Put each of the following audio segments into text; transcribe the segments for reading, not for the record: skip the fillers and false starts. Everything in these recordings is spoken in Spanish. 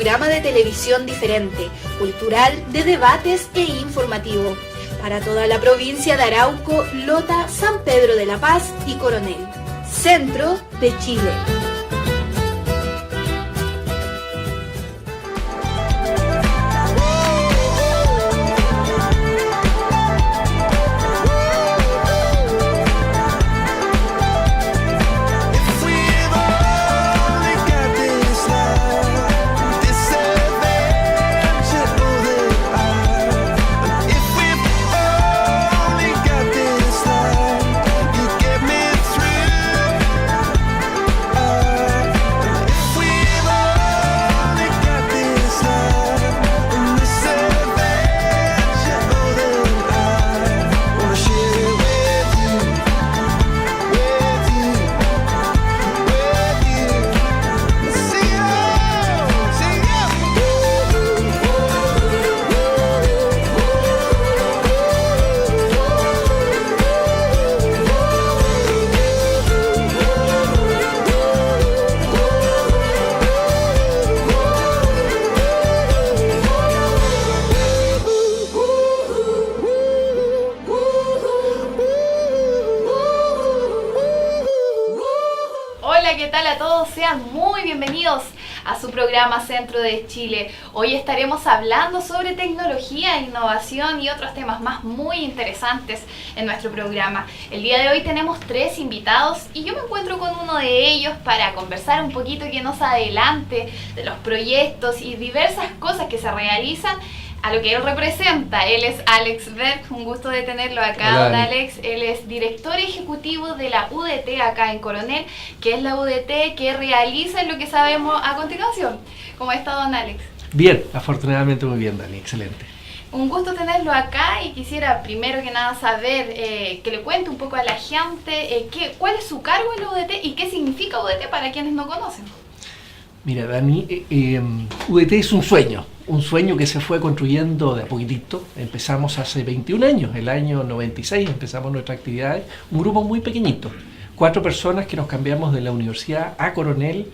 programa de televisión diferente, cultural, de debates e informativo. Para toda la provincia de Arauco, Lota, San Pedro de la Paz y Coronel. Centro de Chile. Muy bienvenidos a su programa Centro de Chile. Hoy estaremos hablando sobre tecnología, innovación y otros temas más muy interesantes en nuestro programa. El día de hoy tenemos 3 invitados y yo me encuentro con uno de ellos para conversar un poquito, que nos adelante de los proyectos y diversas cosas que se realizan a lo que él representa. Él es Alex Berg, un gusto de tenerlo acá. Hola, don Alex. Él es director ejecutivo de la UDT acá en Coronel, que es la UDT que realiza lo que sabemos a continuación. ¿Cómo está, don Alex? Bien, afortunadamente muy bien, Dani, excelente. Un gusto tenerlo acá y quisiera primero que nada saber, que le cuente un poco a la gente cuál es su cargo en la UDT y qué significa UDT para quienes no conocen. Mira, Dani, UDT es un sueño que se fue construyendo de a poquitito. Empezamos hace 21 años, el año 96 empezamos nuestras actividades, un grupo muy pequeñito, 4 personas que nos cambiamos de la universidad a Coronel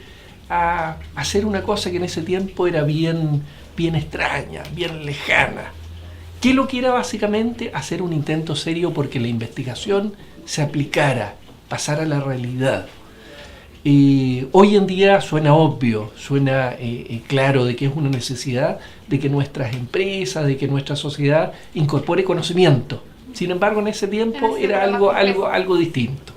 a hacer una cosa que en ese tiempo era bien extraña, bien lejana. ¿Qué lo que era básicamente? Hacer un intento serio porque la investigación se aplicara, pasara a la realidad. Hoy en día suena obvio, suena claro de que es una necesidad de que nuestras empresas, de que nuestra sociedad incorpore conocimiento. Sin embargo, en ese tiempo era algo distinto.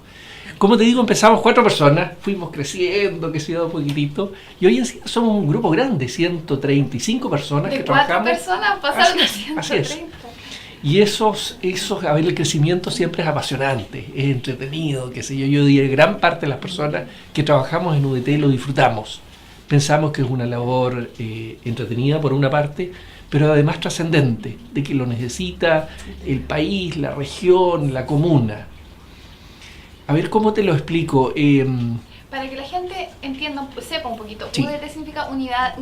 Como te digo, empezamos 4 personas, fuimos creciendo, un poquitito, y hoy en día somos un grupo grande, 135 personas que trabajamos. De 4 personas pasaron a 130. Así es. Y a ver, el crecimiento siempre es apasionante, es entretenido, qué sé yo. Yo diría que gran parte de las personas que trabajamos en UDT lo disfrutamos. Pensamos que es una labor entretenida por una parte, pero además trascendente, de que lo necesita el país, la región, la comuna. A ver, ¿cómo te lo explico? Para que la gente entienda, sepa un poquito, sí. UDT significa unidad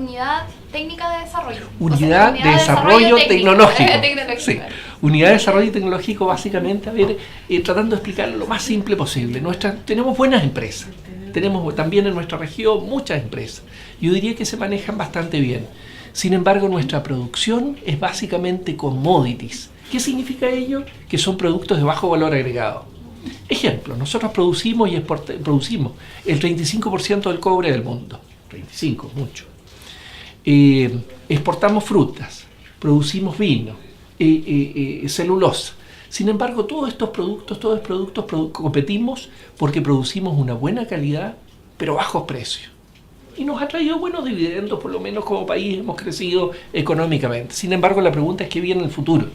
técnica de desarrollo. Unidad de desarrollo tecnológico. Sí. Unidad de desarrollo tecnológico, básicamente, a ver, tratando de explicarlo lo más simple posible. Tenemos buenas empresas, tenemos también en nuestra región muchas empresas. Yo diría que se manejan bastante bien. Sin embargo, nuestra producción es básicamente commodities. ¿Qué significa ello? Que son productos de bajo valor agregado. Ejemplo, nosotros producimos producimos el 35% del cobre del mundo. 35, mucho. Exportamos frutas, producimos vino, celulosa. Sin embargo, todos estos productos competimos porque producimos una buena calidad, pero bajos precios. Y nos ha traído buenos dividendos, por lo menos como país hemos crecido económicamente. Sin embargo, la pregunta es qué viene en el futuro.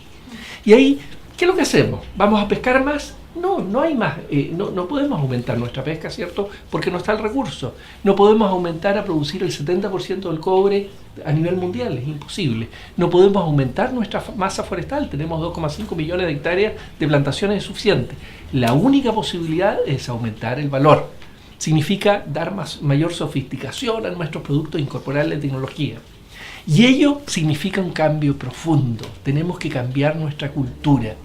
Y ahí, ¿qué es lo que hacemos? ¿Vamos a pescar más? No hay más, no podemos aumentar nuestra pesca, ¿cierto? Porque no está el recurso. No podemos aumentar a producir el 70% del cobre a nivel mundial, es imposible. No podemos aumentar nuestra masa forestal, tenemos 2,5 millones de hectáreas de plantaciones suficientes. La única posibilidad es aumentar el valor. Significa dar mayor sofisticación a nuestros productos, incorporarle tecnología. Y ello significa un cambio profundo. Tenemos que cambiar nuestra cultura.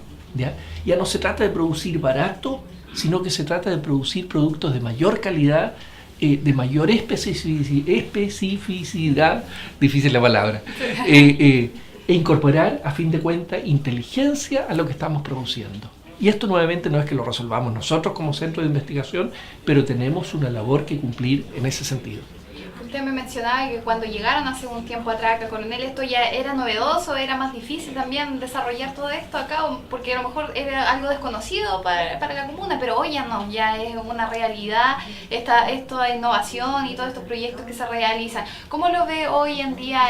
Ya no se trata de producir barato, sino que se trata de producir productos de mayor calidad de mayor especificidad, difícil la palabra, e incorporar, a fin de cuentas, inteligencia a lo que estamos produciendo. Y esto nuevamente no es que lo resolvamos nosotros como centro de investigación, pero tenemos una labor que cumplir en ese sentido. Usted me mencionaba que cuando llegaron hace un tiempo atrás acá, Coronel, esto ya era novedoso, era más difícil también desarrollar todo esto acá, porque a lo mejor era algo desconocido para la comuna, pero hoy ya no, ya es una realidad esta innovación y todos estos proyectos que se realizan. ¿Cómo lo ve hoy en día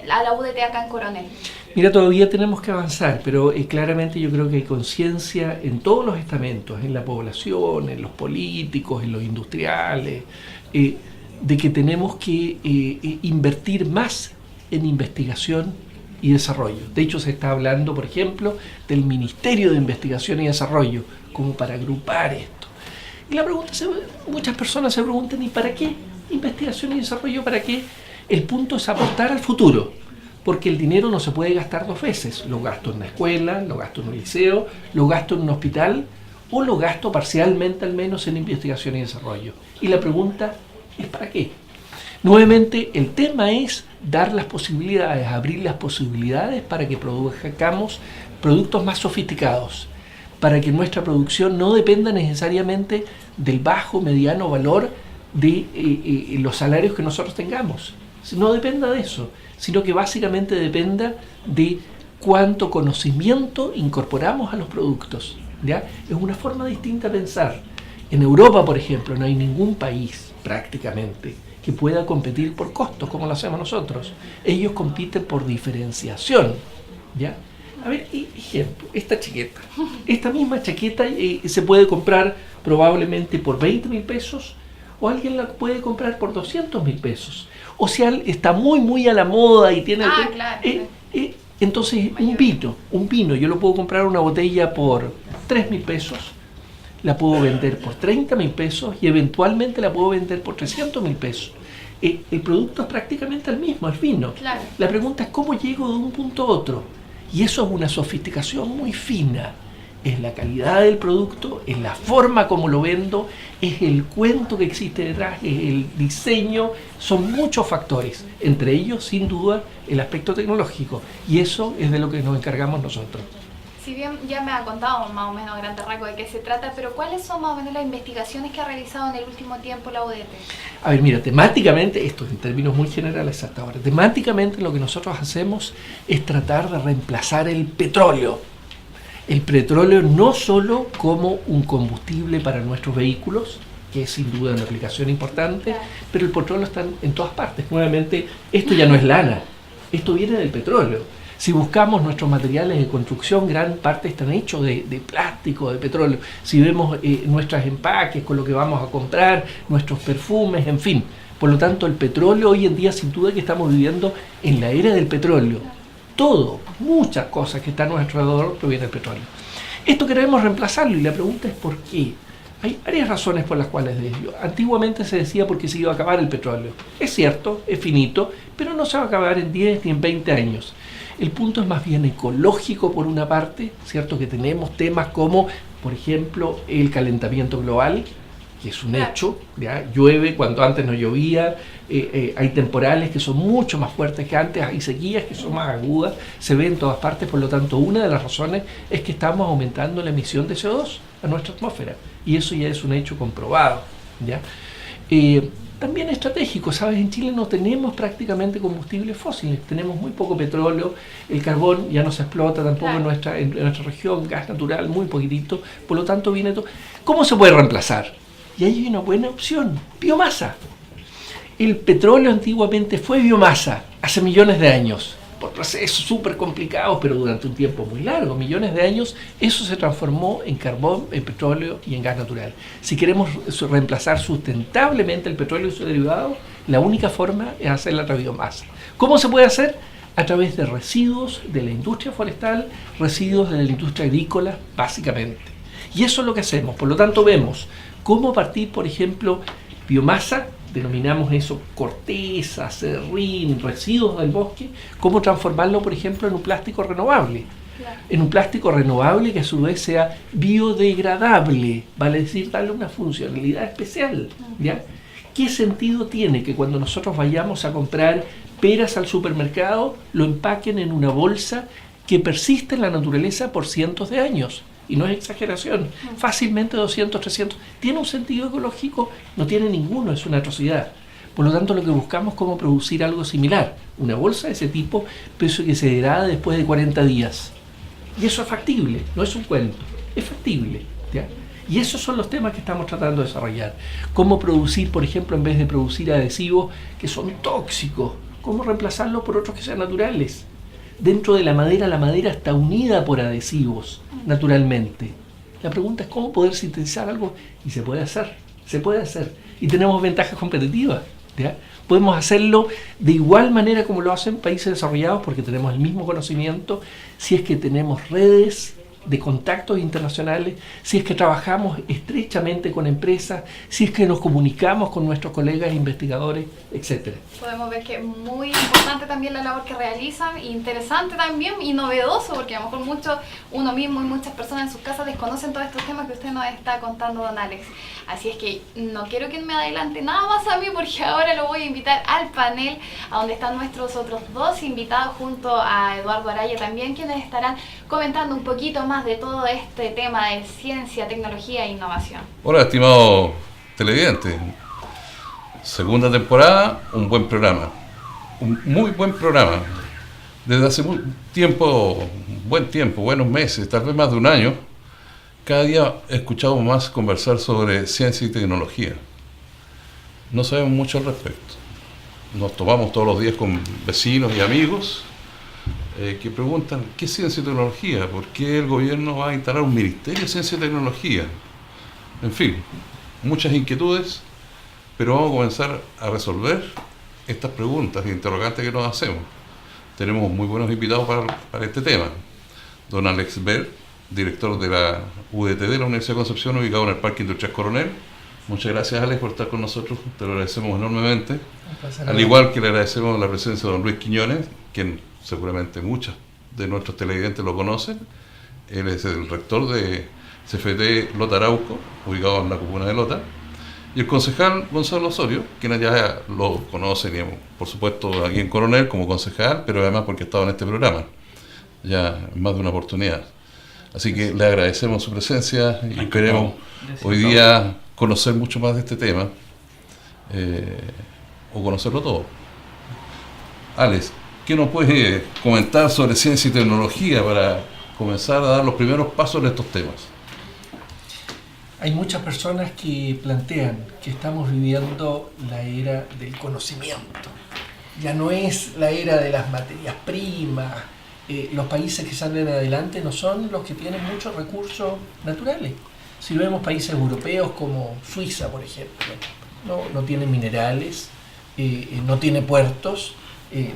a la UDT acá en Coronel? Mira, todavía tenemos que avanzar, pero claramente yo creo que hay conciencia en todos los estamentos, en la población, en los políticos, en los industriales, de que tenemos que invertir más en investigación y desarrollo. De hecho, se está hablando, por ejemplo, del Ministerio de Investigación y Desarrollo, como para agrupar esto. Y la pregunta, muchas personas se preguntan, ¿y para qué? ¿Investigación y desarrollo para qué? El punto es apostar al futuro, porque el dinero no se puede gastar dos veces. Lo gasto en una escuela, lo gasto en un liceo, lo gasto en un hospital, o lo gasto parcialmente al menos en investigación y desarrollo. Y la pregunta es ¿para qué? Nuevamente, el tema es dar las posibilidades, abrir las posibilidades para que produzcamos productos más sofisticados, para que nuestra producción no dependa necesariamente del bajo, mediano valor de los salarios que nosotros tengamos. No dependa de eso, sino que básicamente dependa de cuánto conocimiento incorporamos a los productos, ¿ya? Es una forma distinta de pensar. En Europa, por ejemplo, no hay ningún país prácticamente que pueda competir por costos como lo hacemos nosotros. Ellos compiten por diferenciación, ¿ya? A ver, ejemplo, esta chaqueta. Esta misma chaqueta se puede comprar probablemente por 20.000 pesos o alguien la puede comprar por 200.000 pesos. O sea, está muy a la moda y tiene... Claro. Entonces, un vino, yo lo puedo comprar una botella por 3.000 pesos, la puedo vender por 30.000 pesos y eventualmente la puedo vender por 300.000 pesos. El producto es prácticamente el mismo, el vino. Claro. La pregunta es cómo llego de un punto a otro. Y eso es una sofisticación muy fina. Es la calidad del producto, es la forma como lo vendo, es el cuento que existe detrás, es el diseño. Son muchos factores, entre ellos, sin duda, el aspecto tecnológico. Y eso es de lo que nos encargamos nosotros. Si bien ya me ha contado más o menos a grandes rasgos de qué se trata, pero ¿cuáles son más o menos las investigaciones que ha realizado en el último tiempo la UDT? A ver, mira, temáticamente, esto en términos muy generales hasta ahora, temáticamente lo que nosotros hacemos es tratar de reemplazar el petróleo. El petróleo no solo como un combustible para nuestros vehículos, que es sin duda una aplicación importante, pero el petróleo está en todas partes. Nuevamente, esto ya no es lana, esto viene del petróleo. Si buscamos nuestros materiales de construcción, gran parte están hechos de plástico, de petróleo. Si vemos nuestros empaques con lo que vamos a comprar, nuestros perfumes, en fin. Por lo tanto, el petróleo hoy en día, sin duda que estamos viviendo en la era del petróleo. Todo, muchas cosas que están a nuestro alrededor provienen del petróleo. Esto queremos reemplazarlo y la pregunta es ¿por qué? Hay varias razones por las cuales decirlo. Antiguamente se decía porque se iba a acabar el petróleo. Es cierto, es finito, pero no se va a acabar en 10 ni en 20 años. El punto es más bien ecológico por una parte, ¿cierto? Que tenemos temas como, por ejemplo, el calentamiento global, que es un hecho, ¿ya? Llueve cuando antes no llovía, hay temporales que son mucho más fuertes que antes, hay sequías que son más agudas, se ve en todas partes, por lo tanto una de las razones es que estamos aumentando la emisión de CO2 a nuestra atmósfera, y eso ya es un hecho comprobado, ¿ya? También estratégico, ¿sabes? En Chile no tenemos prácticamente combustibles fósiles, tenemos muy poco petróleo, el carbón ya no se explota tampoco en nuestra región, gas natural muy poquitito, por lo tanto viene todo. ¿Cómo se puede reemplazar? Y ahí hay una buena opción, biomasa. El petróleo antiguamente fue biomasa hace millones de años, por procesos súper complicados, pero durante un tiempo muy largo, millones de años, eso se transformó en carbón, en petróleo y en gas natural. Si queremos reemplazar sustentablemente el petróleo y sus derivados, la única forma es hacerla a través de biomasa. ¿Cómo se puede hacer? A través de residuos de la industria forestal, residuos de la industria agrícola, básicamente. Y eso es lo que hacemos. Por lo tanto, vemos cómo partir, por ejemplo, biomasa, denominamos eso corteza, serrín, residuos del bosque, cómo transformarlo, por ejemplo, en un plástico renovable. Claro. En un plástico renovable que a su vez sea biodegradable, vale decir, darle una funcionalidad especial, ¿ya? ¿Qué sentido tiene que cuando nosotros vayamos a comprar peras al supermercado lo empaquen en una bolsa que persiste en la naturaleza por cientos de años? Y no es exageración, fácilmente 200, 300. ¿Tiene un sentido ecológico? No tiene ninguno, es una atrocidad. Por lo tanto, lo que buscamos es cómo producir algo similar. Una bolsa de ese tipo, pero que se degrada después de 40 días. Y eso es factible, no es un cuento, es factible, ¿ya? Y esos son los temas que estamos tratando de desarrollar. Cómo producir, por ejemplo, en vez de producir adhesivos que son tóxicos, cómo reemplazarlos por otros que sean naturales. Dentro de la madera está unida por adhesivos, naturalmente. La pregunta es cómo poder sintetizar algo, y se puede hacer. Y tenemos ventajas competitivas, ¿ya? Podemos hacerlo de igual manera como lo hacen países desarrollados, porque tenemos el mismo conocimiento, si es que tenemos redes de contactos internacionales, si es que trabajamos estrechamente con empresas, si es que nos comunicamos con nuestros colegas investigadores, etc. Podemos ver que es muy importante también la labor que realizan, interesante también y novedoso, porque a lo mejor uno mismo y muchas personas en sus casas desconocen todos estos temas que usted nos está contando, don Alex. Así es que no quiero que me adelante nada más a mí, porque ahora lo voy a invitar al panel, a donde están nuestros otros dos invitados, junto a Eduardo Araya también, quienes estarán comentando un poquito más de todo este tema de ciencia, tecnología e innovación. Hola, estimado televidente. Segunda temporada, un buen programa. Un muy buen programa. Desde hace buen tiempo, buenos meses, tal vez más de un año, cada día escuchamos más conversar sobre ciencia y tecnología. No sabemos mucho al respecto. Nos tomamos todos los días con vecinos y amigos que preguntan, ¿qué es ciencia y tecnología? ¿Por qué el gobierno va a instalar un ministerio de ciencia y tecnología? En fin, muchas inquietudes, pero vamos a comenzar a resolver estas preguntas e interrogantes que nos hacemos. Tenemos muy buenos invitados para este tema. Don Alex Ver, director de la UDT de la Universidad de Concepción, ubicado en el Parque Industrial Coronel. Muchas gracias, Alex, por estar con nosotros, te lo agradecemos enormemente. Al igual que le agradecemos la presencia de don Luis Quiñones, quien seguramente muchos de nuestros televidentes lo conocen. Él es el rector de CFT Lota Arauco, ubicado en la comuna de Lota. Y el concejal Gonzalo Osorio, quienes ya lo conocen, y por supuesto aquí en Coronel como concejal, pero además porque ha estado en este programa ya en más de una oportunidad. Así que le agradecemos su presencia y esperemos hoy día conocer mucho más de este tema, o conocerlo todo. Alex, ¿qué nos puedes comentar sobre ciencia y tecnología para comenzar a dar los primeros pasos en estos temas? Hay muchas personas que plantean que estamos viviendo la era del conocimiento. Ya no es la era de las materias primas. Los países que salen adelante no son los que tienen muchos recursos naturales. Si vemos países europeos como Suiza, por ejemplo, no tiene minerales, no tiene puertos,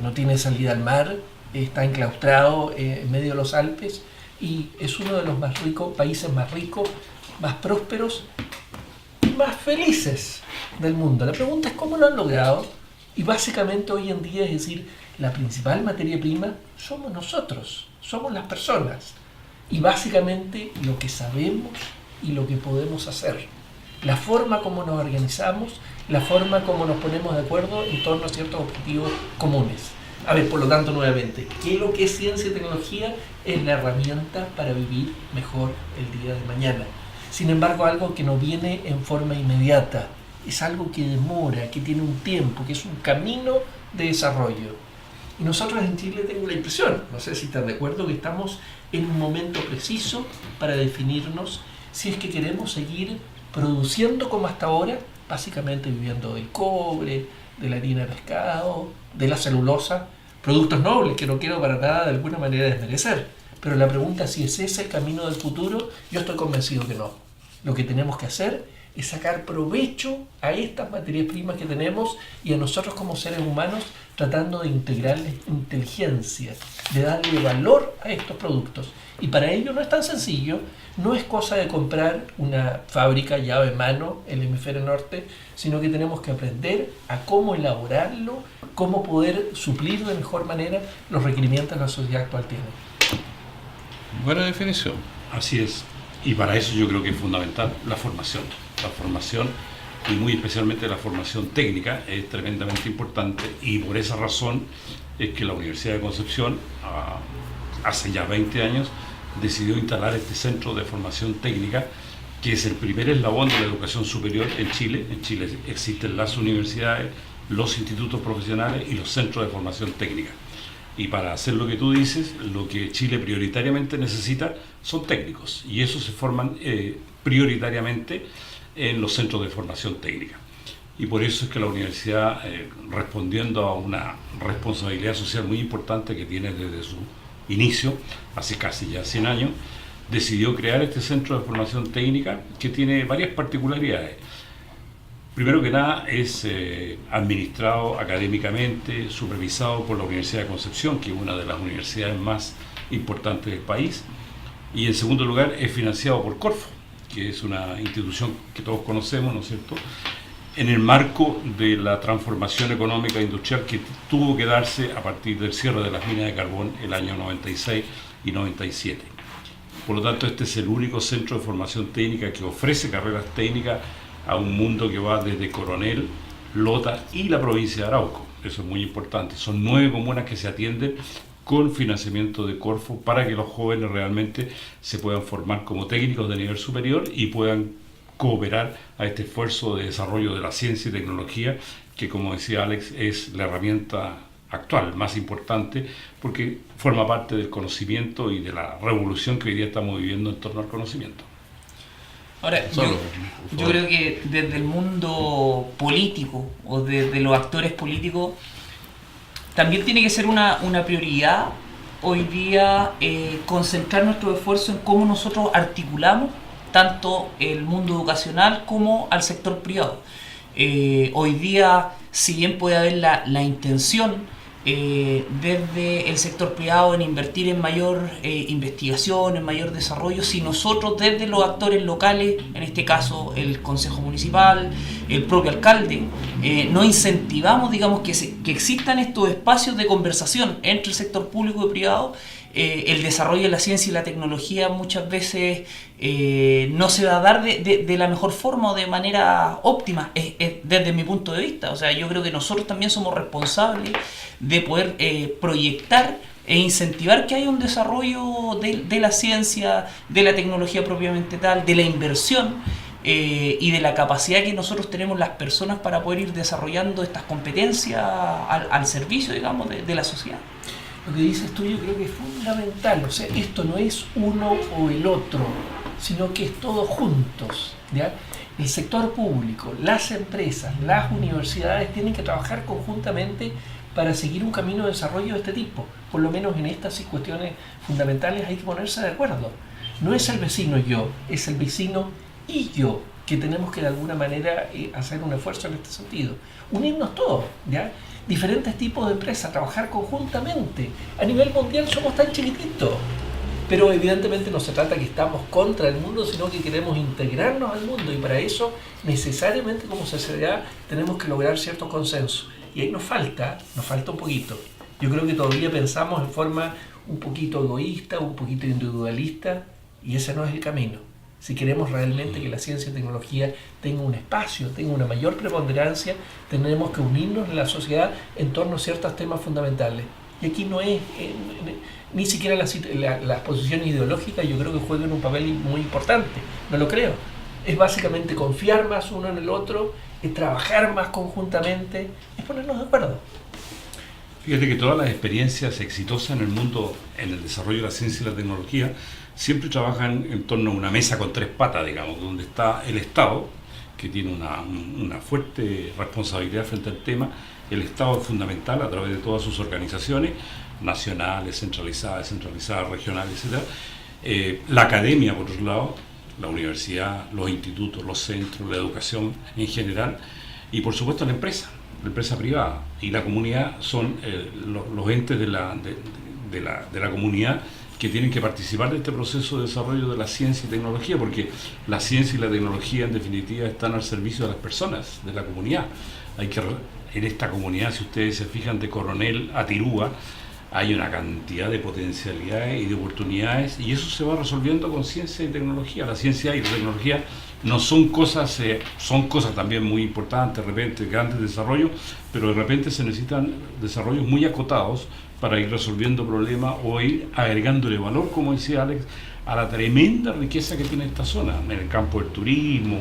no tiene salida al mar, está enclaustrado en medio de los Alpes y es uno de los países más ricos, más prósperos y más felices del mundo. La pregunta es cómo lo han logrado, y básicamente hoy en día es decir, la principal materia prima somos nosotros, somos las personas, y básicamente lo que sabemos y lo que podemos hacer, la forma como nos organizamos, la forma como nos ponemos de acuerdo en torno a ciertos objetivos comunes. A ver, por lo tanto, nuevamente, ¿qué es lo que es ciencia y tecnología? Es la herramienta para vivir mejor el día de mañana. Sin embargo, algo que no viene en forma inmediata, es algo que demora, que tiene un tiempo, que es un camino de desarrollo. Y nosotros en Chile tengo la impresión, no sé si están de acuerdo, que estamos en un momento preciso para definirnos si es que queremos seguir produciendo como hasta ahora, básicamente viviendo del cobre, de la harina de pescado, de la celulosa, productos nobles que no quiero para nada de alguna manera desmerecer. Pero la pregunta si es ese el camino del futuro, yo estoy convencido que no. Lo que tenemos que hacer es sacar provecho a estas materias primas que tenemos y a nosotros como seres humanos tratando de integrarles inteligencia, de darle valor a estos productos. Y para ello no es tan sencillo, no es cosa de comprar una fábrica llave en mano en el hemisferio norte, sino que tenemos que aprender a cómo elaborarlo, cómo poder suplir de mejor manera los requerimientos que la sociedad actual tiene. Buena definición. Así es. Y para eso yo creo que es fundamental la formación. La formación y muy especialmente la formación técnica es tremendamente importante, y por esa razón es que la Universidad de Concepción hace ya 20 años decidió instalar este centro de formación técnica, que es el primer eslabón de la educación superior en Chile. En Chile existen las universidades, los institutos profesionales y los centros de formación técnica. Y para hacer lo que tú dices, lo que Chile prioritariamente necesita son técnicos, y esos se forman prioritariamente en los centros de formación técnica. Y por eso es que la universidad, respondiendo a una responsabilidad social muy importante que tiene desde su inicio, hace casi ya 100 años, decidió crear este centro de formación técnica, que tiene varias particularidades. Primero que nada, es administrado académicamente, supervisado por la Universidad de Concepción, que es una de las universidades más importantes del país, y en segundo lugar es financiado por Corfo, que es una institución que todos conocemos, ¿no es cierto?, en el marco de la transformación económica e industrial que tuvo que darse a partir del cierre de las minas de carbón el año 96 y 97. Por lo tanto, este es el único centro de formación técnica que ofrece carreras técnicas a un mundo que va desde Coronel, Lota y la provincia de Arauco. Eso es muy importante. Son 9 comunas que se atienden con financiamiento de Corfo para que los jóvenes realmente se puedan formar como técnicos de nivel superior y puedan cooperar a este esfuerzo de desarrollo de la ciencia y tecnología, que, como decía Alex, es la herramienta actual más importante, porque forma parte del conocimiento y de la revolución que hoy día estamos viviendo en torno al conocimiento. Ahora, yo creo que desde el mundo político o desde los actores políticos también tiene que ser una prioridad hoy día concentrar nuestro esfuerzo en cómo nosotros articulamos tanto el mundo educacional como al sector privado. Hoy día, si bien puede haber la intención desde el sector privado en invertir en mayor investigación, en mayor desarrollo, si nosotros desde los actores locales, en este caso el Consejo Municipal, el propio alcalde, no incentivamos, digamos, que existan estos espacios de conversación entre el sector público y privado, el desarrollo de la ciencia y la tecnología muchas veces no se va a dar de la mejor forma o de manera óptima, desde mi punto de vista. O sea, yo creo que nosotros también somos responsables de poder proyectar e incentivar que haya un desarrollo de la ciencia, de la tecnología propiamente tal, de la inversión y de la capacidad que nosotros tenemos las personas para poder ir desarrollando estas competencias al servicio, digamos, de la sociedad. Lo que dices tú yo creo que es fundamental, o sea, esto no es uno o el otro, sino que es todos juntos, ¿ya? El sector público, las empresas, las universidades tienen que trabajar conjuntamente para seguir un camino de desarrollo de este tipo. Por lo menos en estas cuestiones fundamentales hay que ponerse de acuerdo. No es el vecino yo, es el vecino y yo, que tenemos que de alguna manera hacer un esfuerzo en este sentido. Unirnos todos, ¿ya? Diferentes tipos de empresas, trabajar conjuntamente. A nivel mundial somos tan chiquititos, pero evidentemente no se trata que estamos contra el mundo, sino que queremos integrarnos al mundo, y para eso necesariamente como sociedad tenemos que lograr ciertos consensos, y ahí nos falta un poquito. Yo creo que todavía pensamos en forma un poquito egoísta, un poquito individualista, y ese no es el camino. Si queremos realmente que la ciencia y tecnología tenga un espacio, tenga una mayor preponderancia, tenemos que unirnos en la sociedad en torno a ciertos temas fundamentales. Y aquí no es, ni siquiera las posiciones ideológicas, yo creo que juegan un papel muy importante, no lo creo. Es básicamente confiar más uno en el otro, es trabajar más conjuntamente, es ponernos de acuerdo. Fíjate que todas las experiencias exitosas en el mundo, en el desarrollo de la ciencia y la tecnología, siempre trabajan en torno a una mesa con 3 patas, digamos, donde está el Estado, que tiene una fuerte responsabilidad frente al tema. El Estado es fundamental a través de todas sus organizaciones, nacionales, centralizadas, descentralizadas, regionales, etc. La academia, por otro lado, la universidad, los institutos, los centros, la educación en general, y por supuesto la empresa privada y la comunidad son los entes de la comunidad que tienen que participar de este proceso de desarrollo de la ciencia y tecnología, porque la ciencia y la tecnología en definitiva están al servicio de las personas, de la comunidad. En esta comunidad, si ustedes se fijan, de Coronel a Tirúa, hay una cantidad de potencialidades y de oportunidades, y eso se va resolviendo con ciencia y tecnología. La ciencia y la tecnología No son cosas, son cosas también muy importantes, de repente grandes desarrollos, pero de repente se necesitan desarrollos muy acotados para ir resolviendo problemas o ir agregándole valor, como decía Alex, a la tremenda riqueza que tiene esta zona, en el campo del turismo,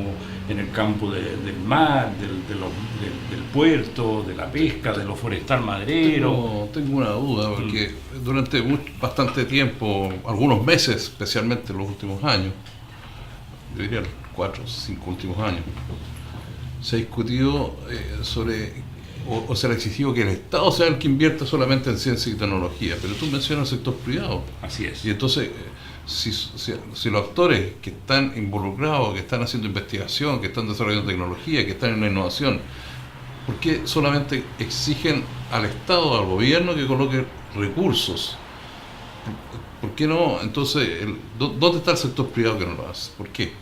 en el campo del mar, del puerto, de la pesca, de lo forestal maderero. Tengo una duda, porque durante bastante tiempo, algunos meses, especialmente en los últimos años, yo diría 4 o 5 últimos años, se ha discutido sobre, o se ha exigido que el Estado sea el que invierta solamente en ciencia y tecnología, pero tú mencionas el sector privado. Así es. Y entonces, si los actores que están involucrados, que están haciendo investigación, que están desarrollando tecnología, que están en la innovación, ¿por qué solamente exigen al Estado, al gobierno, que coloque recursos? ¿Por qué no? Entonces, ¿dónde está el sector privado que no lo hace? ¿Por qué?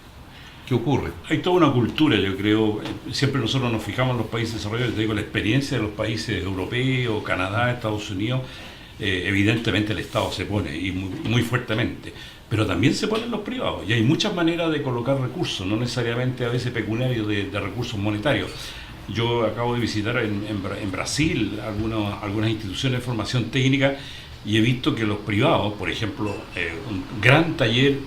¿Qué ocurre? Hay toda una cultura, yo creo. Siempre nosotros nos fijamos en los países desarrollados. Te digo, la experiencia de los países europeos, Canadá, Estados Unidos, evidentemente el Estado se pone, y muy fuertemente. Pero también se ponen los privados. Y hay muchas maneras de colocar recursos, no necesariamente a veces pecuniarios de recursos monetarios. Yo acabo de visitar en Brasil algunas instituciones de formación técnica, y he visto que los privados, por ejemplo, un gran taller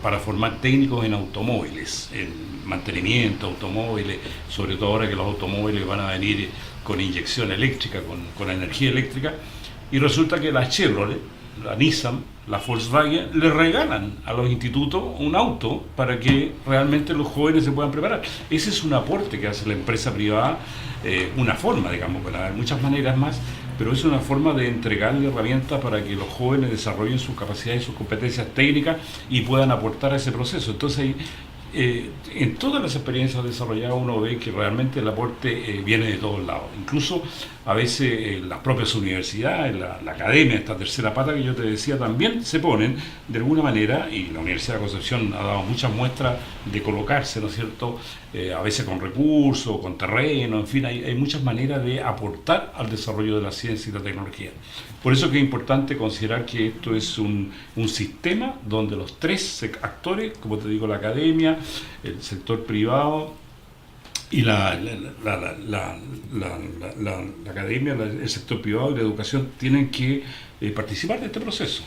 para formar técnicos en automóviles, en mantenimiento, automóviles, sobre todo ahora que los automóviles van a venir con inyección eléctrica, con energía eléctrica, y resulta que la Chevrolet, la Nissan, la Volkswagen, le regalan a los institutos un auto para que realmente los jóvenes se puedan preparar. Ese es un aporte que hace la empresa privada, una forma, digamos, puede haber muchas maneras más, pero es una forma de entregarle herramientas para que los jóvenes desarrollen sus capacidades y sus competencias técnicas y puedan aportar a ese proceso. Entonces, en todas las experiencias desarrolladas uno ve que realmente el aporte viene de todos lados. Incluso a veces las propias universidades, la academia, esta tercera pata que yo te decía, también se ponen de alguna manera, y la Universidad de Concepción ha dado muchas muestras de colocarse, ¿no es cierto?, a veces con recursos, con terreno, en fin, hay muchas maneras de aportar al desarrollo de la ciencia y la tecnología. Por eso que es importante considerar que esto es un sistema donde los tres actores, como te digo, la academia, el sector privado y la academia, el sector privado y la educación tienen que participar de este proceso.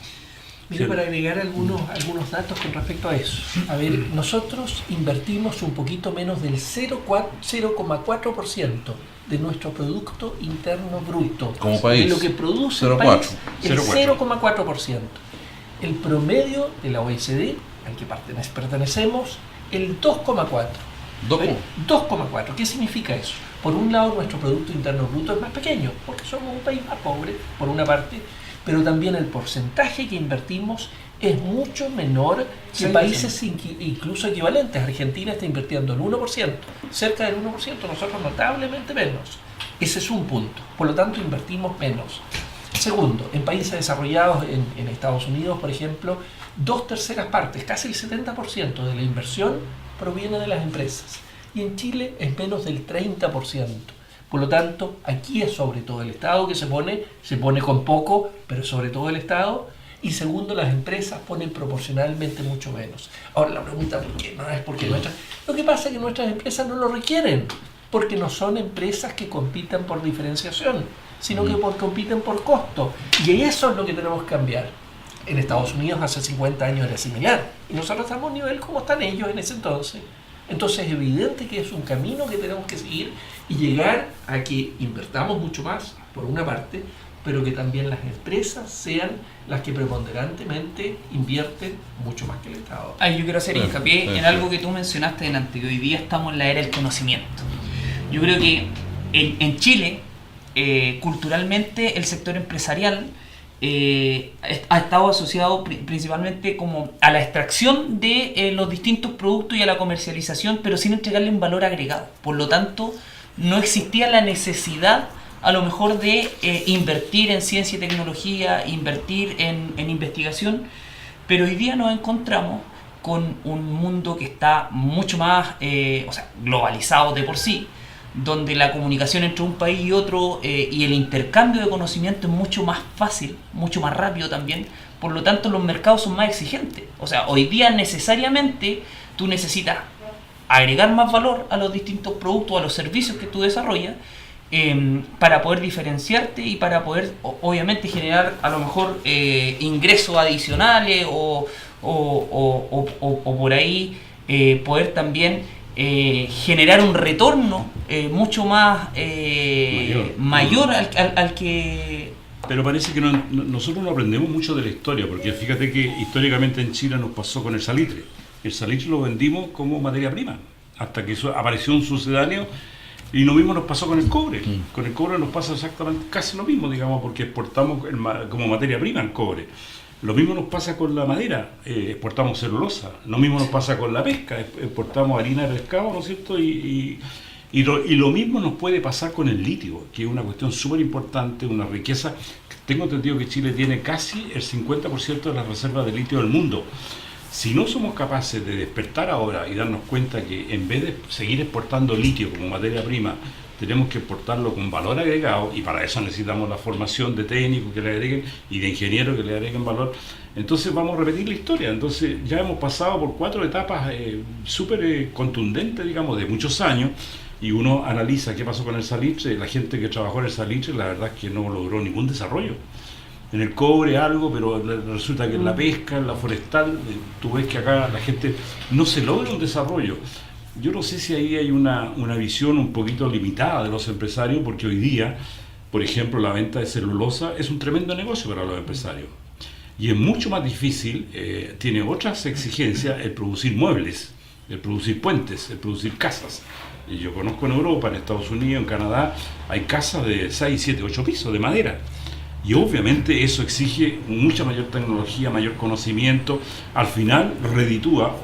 Mire, para agregar algunos datos con respecto a eso. A ver, nosotros invertimos un poquito menos del 0,4% de nuestro Producto Interno Bruto. Como país. De lo que produce 0,4. el país, el 0,4%. El promedio de la OECD, al que pertenecemos, el 2,4%. 2,4%. ¿Qué significa eso? Por un lado, nuestro Producto Interno Bruto es más pequeño, porque somos un país más pobre, por una parte, pero también el porcentaje que invertimos es mucho menor que países incluso equivalentes. Argentina está invirtiendo el 1%, cerca del 1%, nosotros notablemente menos. Ese es un punto, por lo tanto invertimos menos. Segundo, en países desarrollados, en Estados Unidos, por ejemplo, 2/3 partes, casi el 70% de la inversión proviene de las empresas. Y en Chile es menos del 30%. Por lo tanto, aquí es sobre todo el Estado que se pone con poco, pero sobre todo el Estado. Y segundo, las empresas ponen proporcionalmente mucho menos. Ahora la pregunta, ¿por qué? No es porque nuestras... Lo que pasa es que nuestras empresas no lo requieren, porque no son empresas que compitan por diferenciación, sino que compiten por costo. Y eso es lo que tenemos que cambiar. En Estados Unidos hace 50 años era similar, y nosotros estamos a un nivel como están ellos en ese entonces. Entonces es evidente que es un camino que tenemos que seguir y llegar a que invertamos mucho más, por una parte, pero que también las empresas sean las que preponderantemente invierten mucho más que el Estado. Yo quiero hacer hincapié en algo que tú mencionaste delante, que hoy día estamos en la era del conocimiento. Yo creo que en Chile, culturalmente, el sector empresarial ha estado asociado principalmente como a la extracción de los distintos productos y a la comercialización, pero sin entregarle un valor agregado. Por lo tanto, no existía la necesidad a lo mejor de invertir en ciencia y tecnología, invertir en investigación, pero hoy día nos encontramos con un mundo que está mucho más globalizado de por sí, donde la comunicación entre un país y otro y el intercambio de conocimiento es mucho más fácil, mucho más rápido también. Por lo tanto, los mercados son más exigentes. O sea, hoy día necesariamente tú necesitas agregar más valor a los distintos productos, a los servicios que tú desarrollas, para poder diferenciarte y para poder obviamente generar a lo mejor ingresos adicionales o por ahí poder también generar un retorno mucho más mayor al que... Pero parece que nosotros no aprendemos mucho de la historia, porque fíjate que históricamente en Chile nos pasó con el salitre. El salitre lo vendimos como materia prima, hasta que apareció un sucedáneo, y lo mismo nos pasó con el cobre. Con el cobre nos pasa exactamente casi lo mismo, digamos, porque exportamos como materia prima el cobre. Lo mismo nos pasa con la madera, exportamos celulosa. Lo mismo nos pasa con la pesca, exportamos harina de pescado, ¿no es cierto? Y lo mismo nos puede pasar con el litio, que es una cuestión súper importante, una riqueza. Tengo entendido que Chile tiene casi el 50% de las reservas de litio del mundo. Si no somos capaces de despertar ahora y darnos cuenta que en vez de seguir exportando litio como materia prima, tenemos que exportarlo con valor agregado, y para eso necesitamos la formación de técnicos que le agreguen y de ingenieros que le agreguen valor, entonces vamos a repetir la historia. Entonces ya hemos pasado por 4 etapas súper contundentes, digamos, de muchos años, y uno analiza qué pasó con el salitre. La gente que trabajó en el salitre, la verdad es que no logró ningún desarrollo. En el cobre algo, pero resulta que en la pesca, en la forestal, tú ves que acá la gente no se logra un desarrollo. Yo no sé si ahí hay una visión un poquito limitada de los empresarios, porque hoy día, por ejemplo, la venta de celulosa es un tremendo negocio para los empresarios. Y es mucho más difícil, tiene otras exigencias, el producir muebles, el producir puentes, el producir casas. Y yo conozco en Europa, en Estados Unidos, en Canadá, hay casas de 6, 7, 8 pisos de madera. Y obviamente eso exige mucha mayor tecnología, mayor conocimiento. Al final reditúa,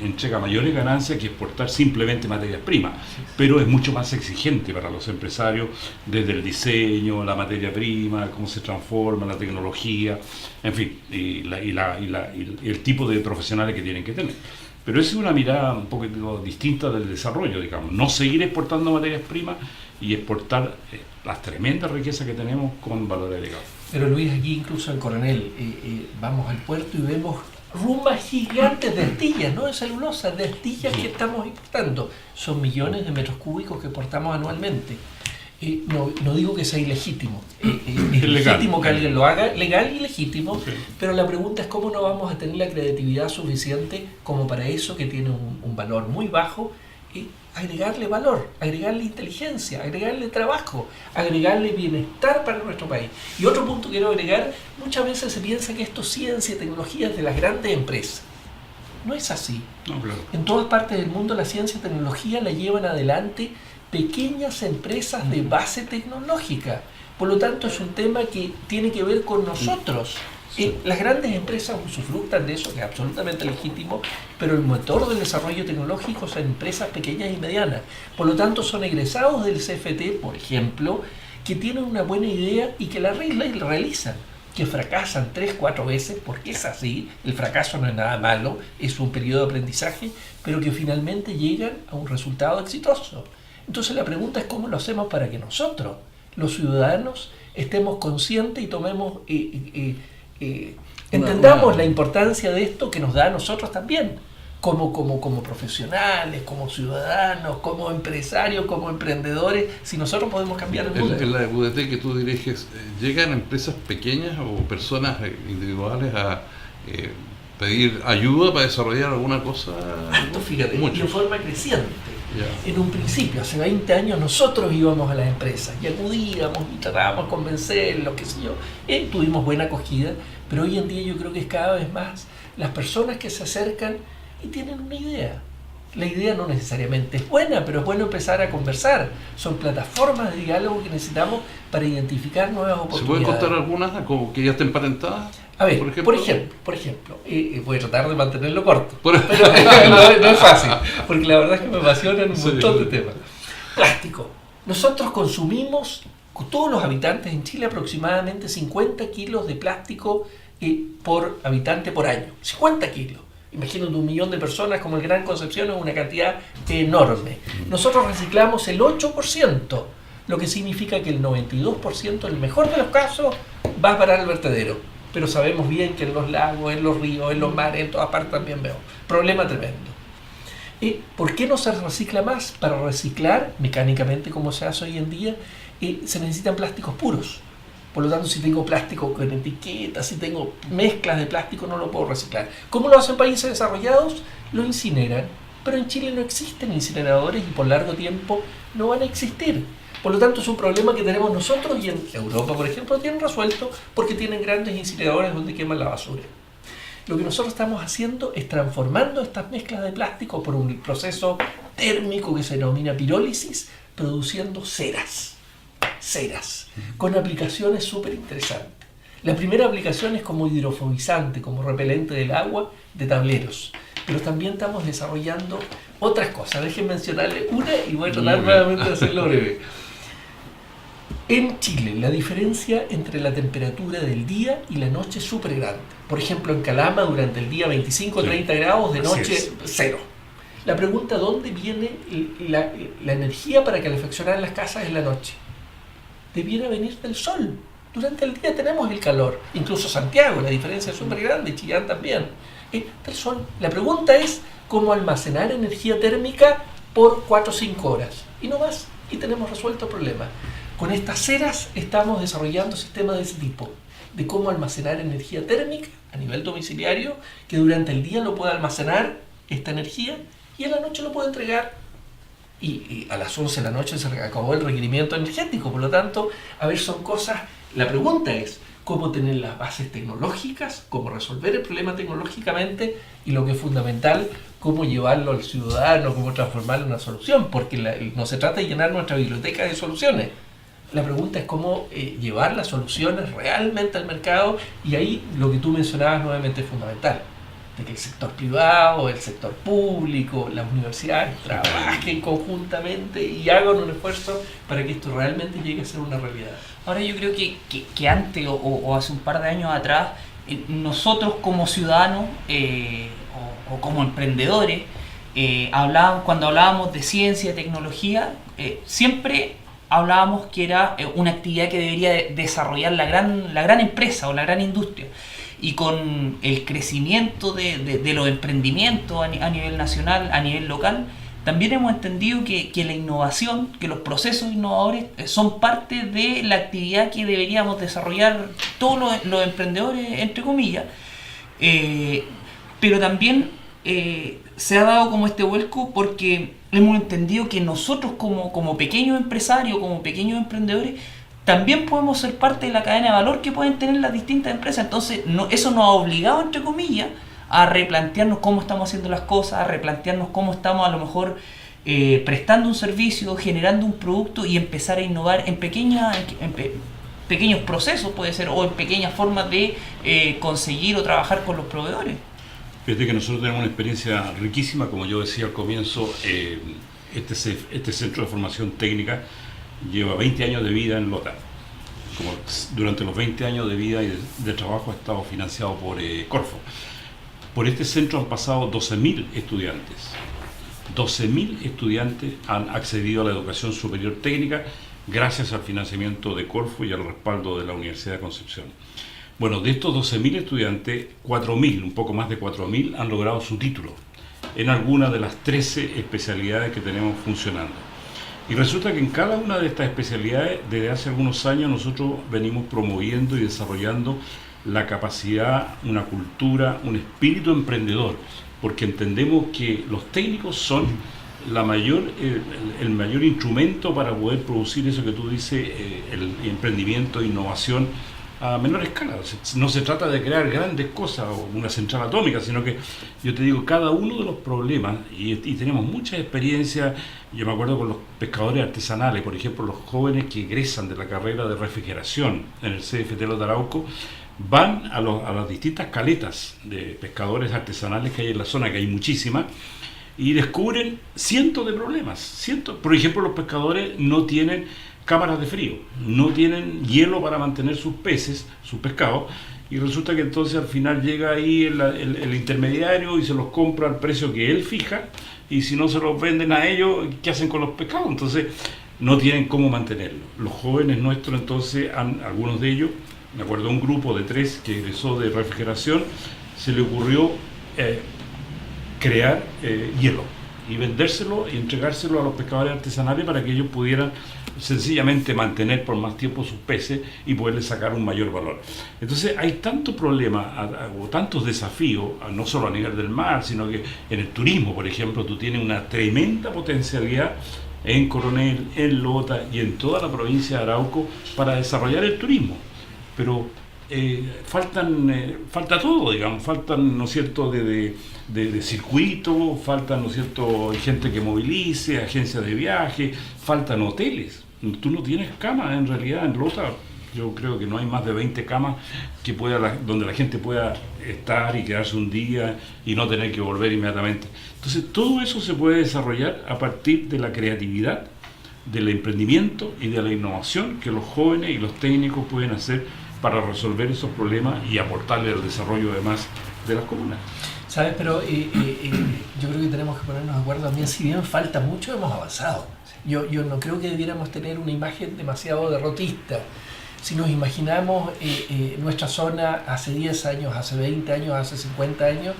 entrega mayores ganancias que exportar simplemente materias primas, pero es mucho más exigente para los empresarios, desde el diseño, la materia prima, cómo se transforma, la tecnología, en fin, y el tipo de profesionales que tienen que tener. Pero esa es una mirada un poquito distinta del desarrollo, digamos, no seguir exportando materias primas y exportar las tremendas riquezas que tenemos con valor agregado. Pero Luis, aquí incluso en Coronel, vamos al puerto y vemos rumas gigantes de astillas, no de celulosa, de astillas que estamos exportando. Son millones de metros cúbicos que exportamos anualmente. No digo que sea ilegítimo, es legítimo que alguien lo haga, legal y legítimo, sí. Pero la pregunta es cómo no vamos a tener la creatividad suficiente como para eso que tiene un valor muy bajo, agregarle valor, agregarle inteligencia, agregarle trabajo, agregarle bienestar para nuestro país. Y otro punto que quiero agregar, muchas veces se piensa que esto es ciencia y tecnología de las grandes empresas. No es así. No, claro. En todas partes del mundo la ciencia y tecnología la llevan adelante pequeñas empresas de base tecnológica. Por lo tanto, es un tema que tiene que ver con nosotros. Las grandes empresas usufructan de eso, que es absolutamente legítimo, pero el motor del desarrollo tecnológico son empresas pequeñas y medianas. Por lo tanto, son egresados del CFT, por ejemplo, que tienen una buena idea y que la realizan, que fracasan 3, 4 veces, porque es así, el fracaso no es nada malo, es un periodo de aprendizaje, pero que finalmente llegan a un resultado exitoso. Entonces la pregunta es cómo lo hacemos para que nosotros, los ciudadanos, estemos conscientes y tomemos, entendamos la importancia de esto que nos da a nosotros también, como profesionales, como ciudadanos, como empresarios, como emprendedores, si nosotros podemos cambiar el mundo. En la UDT que tú diriges, ¿llegan empresas pequeñas o personas individuales a pedir ayuda para desarrollar alguna cosa? Fíjate, y en forma creciente. En un principio, hace 20 años, nosotros íbamos a las empresas y acudíamos y tratábamos de convencerlos, qué sé yo, tuvimos buena acogida, pero hoy en día yo creo que es cada vez más las personas que se acercan y tienen una idea. La idea no necesariamente es buena, pero es bueno empezar a conversar. Son plataformas de diálogo que necesitamos para identificar nuevas oportunidades. ¿Se pueden contar algunas como que ya estén patentadas? A ver, por ejemplo, voy a tratar de mantenerlo corto, pero no es fácil, porque la verdad es que me apasionan un montón de temas. Plástico. Nosotros consumimos, todos los habitantes en Chile, aproximadamente 50 kilos de plástico por habitante por año. 50 kilos. Imagínate 1 millón de personas como el Gran Concepción, es una cantidad enorme. Nosotros reciclamos el 8%, lo que significa que el 92%, en el mejor de los casos, va a parar al vertedero. Pero sabemos bien que en los lagos, en los ríos, en los mares, en todas partes también veo. Problema tremendo. ¿Por qué no se recicla más? Para reciclar, mecánicamente como se hace hoy en día, se necesitan plásticos puros. Por lo tanto, si tengo plástico con etiquetas, si tengo mezclas de plástico, no lo puedo reciclar. ¿Cómo lo hacen países desarrollados? Lo incineran. Pero en Chile no existen incineradores y por largo tiempo no van a existir. Por lo tanto, es un problema que tenemos nosotros y en Europa, por ejemplo, lo tienen resuelto porque tienen grandes incineradores donde queman la basura. Lo que nosotros estamos haciendo es transformando estas mezclas de plástico por un proceso térmico que se denomina pirólisis, produciendo ceras, con aplicaciones súper interesantes. La primera aplicación es como hidrofobizante, como repelente del agua de tableros. Pero también estamos desarrollando otras cosas. Déjenme mencionarle una y voy a tratar nuevamente de hacerlo breve. En Chile, la diferencia entre la temperatura del día y la noche es súper grande. Por ejemplo, en Calama, durante el día 25 o 30 grados, de noche 0. La pregunta, ¿dónde viene la energía para calefaccionar las casas en la noche? Debiera venir del sol. Durante el día tenemos el calor. Incluso Santiago, la diferencia es súper grande, Chillán también. Del sol. La pregunta es cómo almacenar energía térmica por 4 o 5 horas. Y no más. Y tenemos resuelto el problema. Con estas ceras estamos desarrollando sistemas de ese tipo. De cómo almacenar energía térmica a nivel domiciliario, que durante el día lo pueda almacenar esta energía y en la noche lo pueda entregar. Y a las 11 de la noche se acabó el requerimiento energético. Por lo tanto, son cosas... La pregunta es cómo tener las bases tecnológicas, cómo resolver el problema tecnológicamente y lo que es fundamental, cómo llevarlo al ciudadano, cómo transformarlo en una solución, porque no se trata de llenar nuestra biblioteca de soluciones. La pregunta es cómo llevar las soluciones realmente al mercado, y ahí lo que tú mencionabas nuevamente es fundamental, de que el sector privado, el sector público, las universidades trabajen conjuntamente y hagan un esfuerzo para que esto realmente llegue a ser una realidad. Ahora yo creo que antes o hace un par de años atrás, nosotros como ciudadanos o como emprendedores, cuando hablábamos de ciencia y tecnología, siempre hablábamos que era una actividad que debería desarrollar la gran empresa o la gran industria. Y con el crecimiento de los emprendimientos a nivel nacional, a nivel local, también hemos entendido que la innovación, que los procesos innovadores son parte de la actividad que deberíamos desarrollar todos los emprendedores, entre comillas. Pero también se ha dado como este vuelco porque hemos entendido que nosotros como pequeños empresarios, como pequeños emprendedores, también podemos ser parte de la cadena de valor que pueden tener las distintas empresas. Entonces, eso nos ha obligado, entre comillas, a replantearnos cómo estamos haciendo las cosas, a replantearnos cómo estamos a lo mejor prestando un servicio, generando un producto y empezar a innovar en pequeños procesos, puede ser, o en pequeñas formas de conseguir o trabajar con los proveedores. Fíjate que nosotros tenemos una experiencia riquísima, como yo decía al comienzo, este centro de formación técnica lleva 20 años de vida en Lota. Durante los 20 años de vida y de trabajo ha estado financiado por Corfo. Por este centro han pasado 12.000 estudiantes. 12.000 estudiantes han accedido a la educación superior técnica gracias al financiamiento de Corfo y al respaldo de la Universidad de Concepción. Bueno, de estos 12.000 estudiantes, 4.000, un poco más de 4.000, han logrado su título en alguna de las 13 especialidades que tenemos funcionando. Y resulta que en cada una de estas especialidades, desde hace algunos años, nosotros venimos promoviendo y desarrollando la capacidad, una cultura, un espíritu emprendedor, porque entendemos que los técnicos son el mayor instrumento para poder producir eso que tú dices, el emprendimiento, innovación a menor escala. No se trata de crear grandes cosas o una central atómica, sino que yo te digo, cada uno de los problemas, y tenemos muchas experiencias. Yo me acuerdo con los pescadores artesanales, por ejemplo, los jóvenes que egresan de la carrera de refrigeración en el CFT Lota Arauco, van a las distintas caletas de pescadores artesanales que hay en la zona, que hay muchísimas, y descubren cientos de problemas. Por ejemplo, los pescadores no tienen cámaras de frío, no tienen hielo para mantener sus peces, sus pescados, y resulta que entonces al final llega ahí el intermediario y se los compra al precio que él fija, y si no se los venden a ellos, ¿qué hacen con los pescados? Entonces no tienen cómo mantenerlo. Los jóvenes nuestros entonces, algunos de ellos, me acuerdo de un grupo de 3 que egresó de refrigeración, se le ocurrió crear hielo. y vendérselo y entregárselo a los pescadores artesanales para que ellos pudieran sencillamente mantener por más tiempo sus peces y poderles sacar un mayor valor. Entonces hay tantos problemas o tantos desafíos, no solo a nivel del mar, sino que en el turismo, por ejemplo, tú tienes una tremenda potencialidad en Coronel, en Lota y en toda la provincia de Arauco para desarrollar el turismo. Pero falta todo, digamos, faltan, ¿no es cierto?, de circuitos, faltan, ¿no es cierto?, gente que movilice, agencias de viaje, faltan hoteles. Tú no tienes camas en realidad en Lota. Yo creo que no hay más de 20 camas donde la gente pueda estar y quedarse un día y no tener que volver inmediatamente. Entonces todo eso se puede desarrollar a partir de la creatividad, del emprendimiento y de la innovación que los jóvenes y los técnicos pueden hacer para resolver esos problemas y aportarle al desarrollo además de las comunas. ¿Sabes? Pero yo creo que tenemos que ponernos de acuerdo también, si bien falta mucho, hemos avanzado. Yo no creo que debiéramos tener una imagen demasiado derrotista. Si nos imaginamos nuestra zona hace 10 años, hace 20 años, hace 50 años,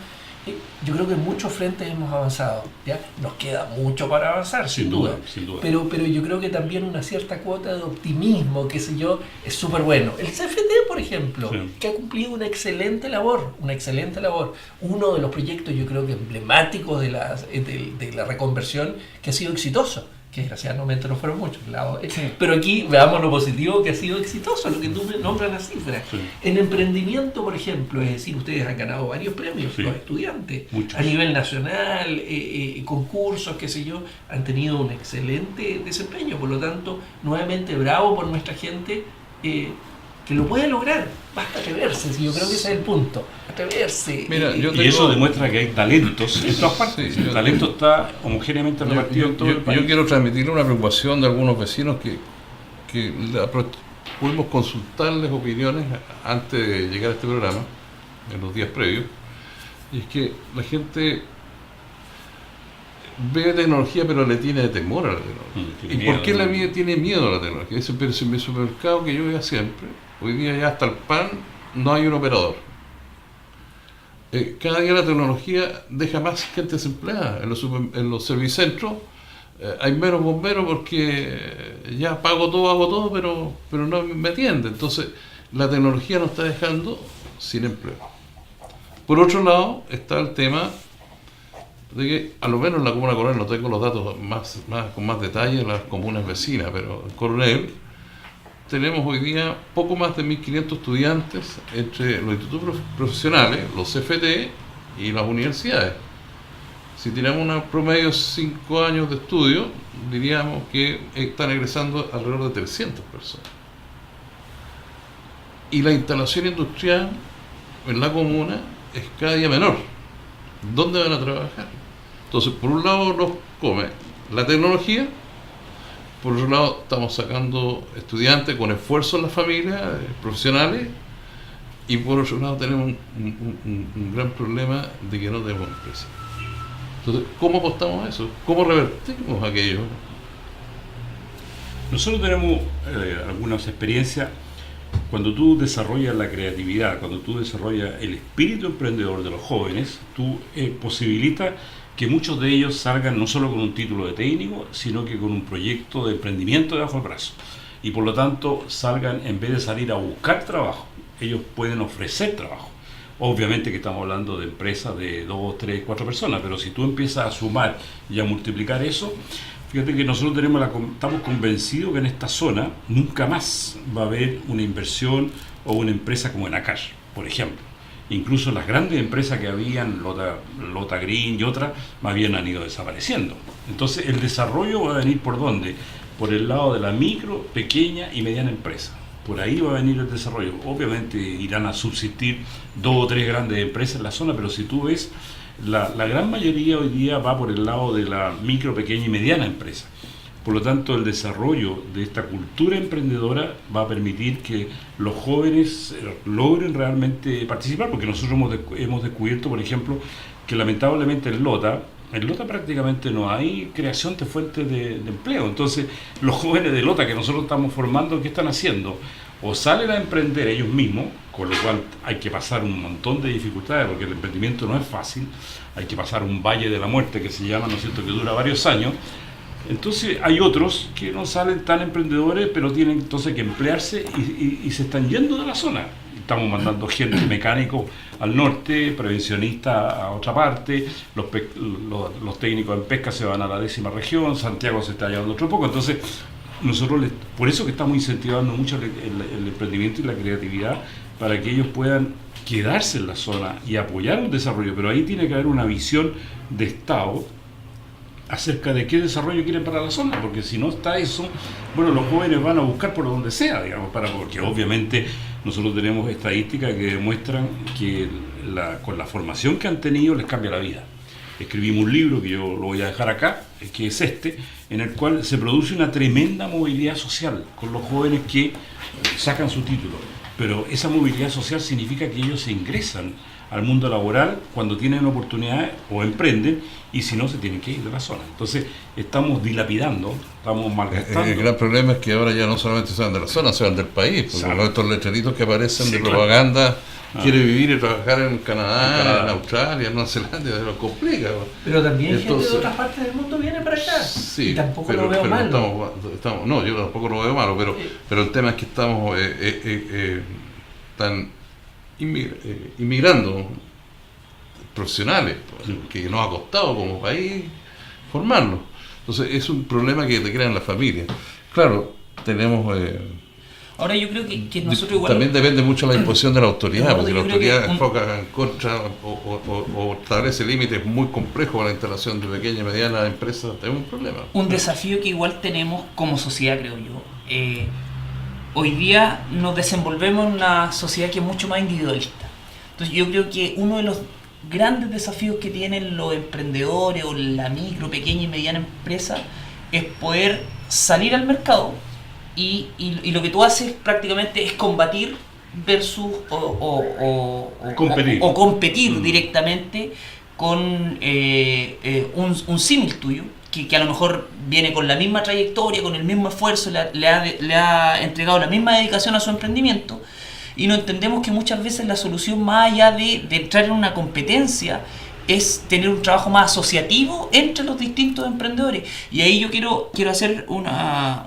yo creo que en muchos frentes hemos avanzado, ¿ya? Nos queda mucho para avanzar, sin duda. Pero yo creo que también una cierta cuota de optimismo, qué sé yo, es súper bueno. El CFT, por ejemplo, que ha cumplido una excelente labor. Uno de los proyectos, yo creo que emblemáticos de la reconversión, que ha sido exitoso, que desgraciadamente no fueron muchos, pero aquí veamos lo positivo que ha sido exitoso, lo que tú me nombras las cifras. Sí. En emprendimiento, por ejemplo, es decir, ustedes han ganado varios premios, los estudiantes, muchos. A nivel nacional, concursos, qué sé yo, han tenido un excelente desempeño, por lo tanto, nuevamente bravo por nuestra gente que lo puede lograr, basta atreverse, yo creo que ese es el punto, atreverse. Mira, y eso demuestra que hay talentos en todas partes. El talento está homogéneamente repartido en todo el país. Yo quiero transmitirle una preocupación de algunos vecinos que pudimos consultarles opiniones antes de llegar a este programa, en los días previos, y es que la gente ve tecnología pero le tiene temor a la tecnología. ¿Y por qué tiene miedo a la tecnología? Dice, pero si en mi supermercado que yo veía siempre, hoy día ya hasta el pan no hay un operador. Cada día la tecnología deja más gente desempleada. En los servicentros hay menos bomberos porque ya hago todo, pero no me atiende. Entonces la tecnología nos está dejando sin empleo. Por otro lado está el tema de que, a lo menos en la comuna de Coronel, no tengo los datos con más detalle en las comunas vecinas, pero en Coronel tenemos hoy día poco más de 1.500 estudiantes entre los institutos profesionales, los CFT y las universidades. Si tenemos un promedio de 5 años de estudio, diríamos que están egresando alrededor de 300 personas. Y la instalación industrial en la comuna es cada día menor. ¿Dónde van a trabajar? Entonces, por un lado nos come la tecnología, por otro lado estamos sacando estudiantes con esfuerzo en las familias, profesionales, y por otro lado tenemos un gran problema de que no tenemos empresas. Entonces, ¿cómo apostamos a eso? ¿Cómo revertimos aquello? Nosotros tenemos algunas experiencias. Cuando tú desarrollas la creatividad, cuando tú desarrollas el espíritu emprendedor de los jóvenes, tú posibilitas que muchos de ellos salgan no solo con un título de técnico, sino que con un proyecto de emprendimiento debajo del brazo. Y por lo tanto salgan, en vez de salir a buscar trabajo, ellos pueden ofrecer trabajo. Obviamente que estamos hablando de empresas de 2, 3, 4 personas, pero si tú empiezas a sumar y a multiplicar eso, fíjate que nosotros estamos convencidos que en esta zona nunca más va a haber una inversión o una empresa como Enacar, por ejemplo. Incluso las grandes empresas que habían, Lota Green y otras, más bien han ido desapareciendo. Entonces el desarrollo va a venir ¿por dónde? Por el lado de la micro, pequeña y mediana empresa. Por ahí va a venir el desarrollo. Obviamente irán a subsistir 2 o 3 grandes empresas en la zona, pero si tú ves, la gran mayoría hoy día va por el lado de la micro, pequeña y mediana empresa. Por lo tanto, el desarrollo de esta cultura emprendedora va a permitir que los jóvenes logren realmente participar, porque nosotros hemos descubierto, por ejemplo, que lamentablemente en Lota prácticamente no hay creación de fuentes de empleo. Entonces, los jóvenes de Lota que nosotros estamos formando, ¿qué están haciendo? o salen a emprender ellos mismos, con lo cual hay que pasar un montón de dificultades, porque el emprendimiento no es fácil, hay que pasar un valle de la muerte que se llama, ¿no es cierto?, que dura varios años. Entonces hay otros que no salen tan emprendedores, pero tienen entonces que emplearse y se están yendo de la zona. Estamos mandando gente, mecánicos al norte, prevencionistas a otra parte, los técnicos en pesca se van a la 10ª región, Santiago se está llevando otro poco. Entonces nosotros, por eso que estamos incentivando mucho el emprendimiento y la creatividad, para que ellos puedan quedarse en la zona y apoyar un desarrollo. Pero ahí tiene que haber una visión de Estado acerca de qué desarrollo quieren para la zona, porque si no está eso, bueno, los jóvenes van a buscar por donde sea, digamos, porque obviamente nosotros tenemos estadísticas que demuestran que con la formación que han tenido les cambia la vida. Escribimos un libro que yo lo voy a dejar acá, que es en el cual se produce una tremenda movilidad social con los jóvenes que sacan su título, pero esa movilidad social significa que ellos se ingresan al mundo laboral cuando tienen oportunidades o emprenden, y si no se tienen que ir de la zona. Entonces estamos dilapidando, estamos malgastando. El gran problema es que ahora ya no solamente se van de la zona, se van del país, porque estos letreritos que aparecen de propaganda, quiere vivir y trabajar en Canadá, en Australia, en Nueva Zelanda, se lo complica. Pero también gente de otras partes del mundo viene para acá, sí, y tampoco lo veo malo. No, yo tampoco lo veo malo, pero el tema es que estamos inmigrando profesionales, que nos ha costado como país formarlos. Entonces es un problema que te crean las familias. Claro, tenemos... Ahora yo creo que nosotros igual... También depende mucho de la disposición de la autoridad, porque la autoridad enfoca en contra o establece límites muy complejos para la instalación de pequeñas y medianas empresas. Tenemos un problema. Un desafío que igual tenemos como sociedad, creo yo. Hoy día nos desenvolvemos en una sociedad que es mucho más individualista. Entonces yo creo que uno de los grandes desafíos que tienen los emprendedores o la micro, pequeña y mediana empresa es poder salir al mercado y lo que tú haces prácticamente es combatir versus competir directamente con un símil tuyo que a lo mejor viene con la misma trayectoria, con el mismo esfuerzo, le ha entregado la misma dedicación a su emprendimiento. Y no entendemos que muchas veces la solución, más allá de entrar en una competencia, es tener un trabajo más asociativo entre los distintos emprendedores. Y ahí yo quiero hacer una